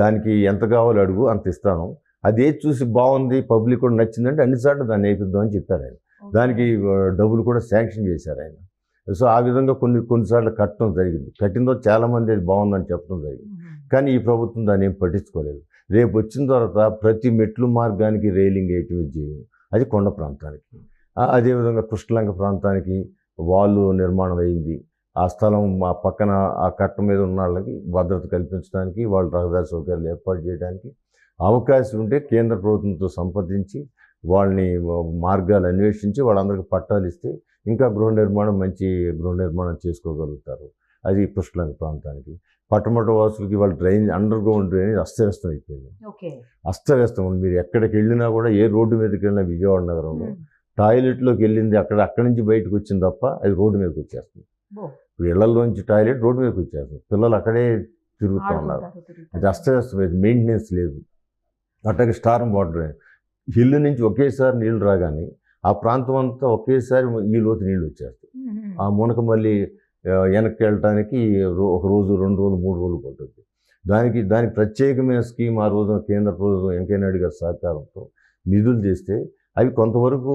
దానికి ఎంత కావాలో అడుగు అంత ఇస్తాను, అది చూసి బాగుంది పబ్లిక్ కూడా నచ్చిందంటే అన్నిసార్లు దాన్ని వేయిద్దాం అని చెప్పారు ఆయన. దానికి డబ్బులు కూడా శాంక్షన్ చేశారు ఆయన. సో ఆ విధంగా కొన్నిసార్లు కట్టడం జరిగింది. కట్టిందో చాలామంది అది బాగుందని చెప్పడం జరిగింది. కానీ ఈ ప్రభుత్వం దాన్ని ఏం పట్టించుకోలేదు. రేపు వచ్చిన తర్వాత ప్రతి మెట్లు మార్గానికి రైలింగ్ వేయటం చేయం, అది కొండ ప్రాంతానికి. అదేవిధంగా కృష్ణలంక ప్రాంతానికి వాళ్ళు నిర్మాణం అయింది. ఆ స్థలం మా పక్కన ఆ కట్ట మీద ఉన్న వాళ్ళకి భద్రత కల్పించడానికి, వాళ్ళ రహదారి సౌకర్యాలు ఏర్పాటు చేయడానికి అవకాశం ఉంటే కేంద్ర ప్రభుత్వంతో సంప్రదించి వాళ్ళని మార్గాలు అన్వేషించి వాళ్ళందరికీ పట్టాలు ఇస్తే ఇంకా మంచి గృహ నిర్మాణం చేసుకోగలుగుతారు. అది కృష్ణలంక ప్రాంతానికి. పట్టమట వాసులకి వాళ్ళ అండర్ గ్రౌండ్ డ్రైనేజ్ అస్తవ్యస్తం అయిపోయింది. అస్తవ్యస్తం. మీరు ఎక్కడికి వెళ్ళినా కూడా, ఏ రోడ్డు మీదకి వెళ్ళినా విజయవాడ నగరంలో టాయిలెట్లోకి వెళ్ళింది అక్కడి నుంచి బయటకు వచ్చింది తప్ప అది రోడ్డు మీదకి వచ్చేస్తుంది. ఇప్పుడు ఇళ్లలోంచి టాయిలెట్ రోడ్డు మీదకి వచ్చేస్తుంది. పిల్లలు అక్కడే తిరుగుతూ ఉన్నారు. అది అస్తవ్యస్తం, మెయింటెనెన్స్ లేదు. అట్లాగే స్టార్మ్ వాటర్ హిల్ నుంచి ఒకేసారి నీళ్లు రాగానే ఆ ప్రాంతం అంతా ఒకేసారి ఈ లోతు నీళ్ళు వచ్చేస్తాయి. ఆ మునక మళ్ళీ వెనక్కి వెళ్ళటానికి ఒక రోజు, 2 రోజులు, 3 రోజులు పడుతుంది. దానికి ప్రత్యేకమైన స్కీమ్ ఆ రోజున కేంద్ర ప్రభుత్వం వెంకయ్య నాయుడు గారి సహకారంతో నిధులు చేస్తే అవి కొంతవరకు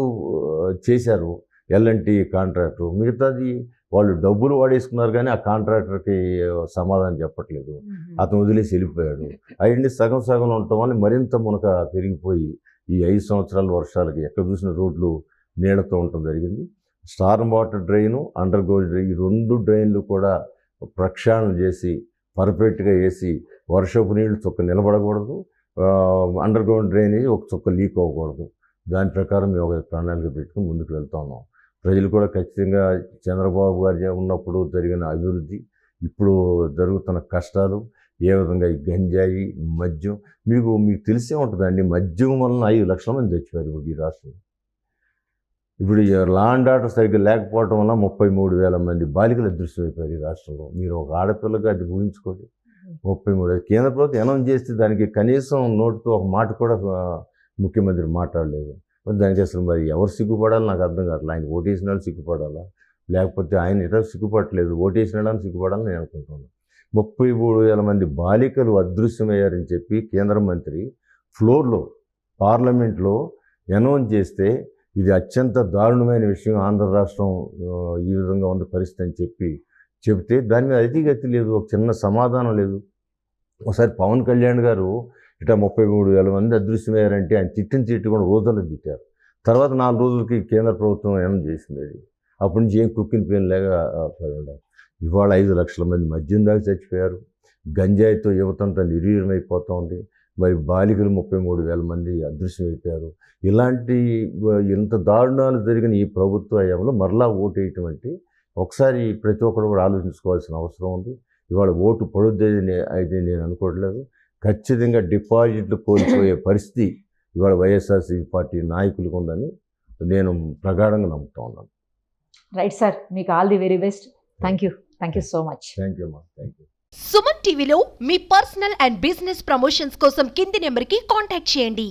చేశారు ఎల్ఎన్టీ కాంట్రాక్టర్. మిగతాది వాళ్ళు డబ్బులు వాడేసుకున్నారు కానీ ఆ కాంట్రాక్టర్కి సమాధానం చెప్పట్లేదు. అతను వదిలేసి వెళ్ళిపోయాడు. అవన్నీ సగం సగం ఉండటం వల్ల మరింత మునక పెరిగిపోయి ఈ 5 సంవత్సరాల వర్షాలకి ఎక్కడ చూసిన రోడ్లు నీళ్లతో ఉండటం జరిగింది. Storm water drain, under ground drain, ఈ 2 డ్రైన్లు కూడా ప్రక్షాళన చేసి పర్ఫెక్ట్గా వేసి వర్షపు నీళ్లు చుక్క నిలబడకూడదు, అండర్ గ్రౌండ్ డ్రైనేజ్ ఒక చుక్క లీక్ అవ్వకూడదు. దాని ప్రకారం మేము ఒక ప్రణాళిక పెట్టుకుని ముందుకు వెళ్తా ఉన్నాం. ప్రజలు కూడా ఖచ్చితంగా చంద్రబాబు గారు ఉన్నప్పుడు జరిగిన అభివృద్ధి, ఇప్పుడు జరుగుతున్న కష్టాలు, ఏ విధంగా ఈ గంజాయి, మద్యం, మీకు తెలిసే ఉంటుందండి. మద్యం వలన 5 లక్షల మంది చచ్చిపోయారు ఇప్పుడు ఈ రాష్ట్రంలో. ఇప్పుడు లా అండ్ ఆర్డర్ సరిగ్గా లేకపోవడం వల్ల 33,000 మంది బాలికలు అదృశ్యమైపోయారు ఈ రాష్ట్రంలో. మీరు ఒక ఆడపిల్లగా అది ఊహించుకోండి. 33 కేంద్ర ప్రభుత్వం అనౌన్స్ చేస్తే దానికి కనీసం నోటితో ఒక మాట కూడా ముఖ్యమంత్రి మాట్లాడలేదు. దానికి అసలు మరి ఎవరు సిగ్గుపడాలి నాకు అర్థం కావట్లేదు. ఆయన ఓటేసిన వాళ్ళు సిగ్గుపడాలా, లేకపోతే ఆయన ఇతర సిగ్గుపడలేదు, ఓటేసిన వాళ్ళని సిగ్గుపడాలని నేను అనుకుంటున్నాను. 33,000 మంది బాలికలు అదృశ్యమయ్యారని చెప్పి కేంద్ర మంత్రి ఫ్లోర్లో పార్లమెంట్లో అనౌన్స్ చేస్తే ఇది అత్యంత దారుణమైన విషయం, ఆంధ్ర రాష్ట్రం ఈ విధంగా ఉన్న పరిస్థితి అని చెప్తే దాని మీద అతిగతి లేదు, ఒక చిన్న సమాధానం లేదు. ఒకసారి పవన్ కళ్యాణ్ గారు ఇట్లా 33,000 మంది అదృశ్యమయ్యారంటే ఆయన తిట్టు కూడా రోజుల్లో తిట్టారు. తర్వాత 4 రోజులకి కేంద్ర ప్రభుత్వం అనౌన్స్ చేసింది. అది అప్పటి నుంచి ఏం కుక్కిన పేరు లేక ఉన్నారు. ఇవాళ 5 లక్షల మంది మద్యం దాకా చచ్చిపోయారు. గంజాయితో యువతంతా నిర్వీర్యమైపోతూ ఉంది. మరి బాలికలు 33,000 మంది అదృశ్యమైపోయారు. ఇంత దారుణాలు జరిగిన ఈ ప్రభుత్వ హయాంలో మరలా ఓటు వేయటం అంటే ఒకసారి ప్రతి ఒక్కరు కూడా ఆలోచించుకోవాల్సిన అవసరం ఉంది. ఇవాళ ఓటు పడుద్దని అయితే నేను అనుకోవట్లేదు. ఖచ్చితంగా డిపాజిట్లు కోల్పోయే పరిస్థితి ఇవాళ వైఎస్ఆర్సీపీ పార్టీ నాయకులకు ఉందని నేను ప్రగాఢంగా నమ్ముతా ఉన్నాను. రైట్ సార్, మీకు all the very best. Thank you so much. Thank you అమ్మా. Thank you. సుమన్ టీవీలో మీ పర్సనల్ అండ్ బిజినెస్ ప్రమోషన్స్ కోసం కింది నెంబర్కి కాంటాక్ట్ చేయండి.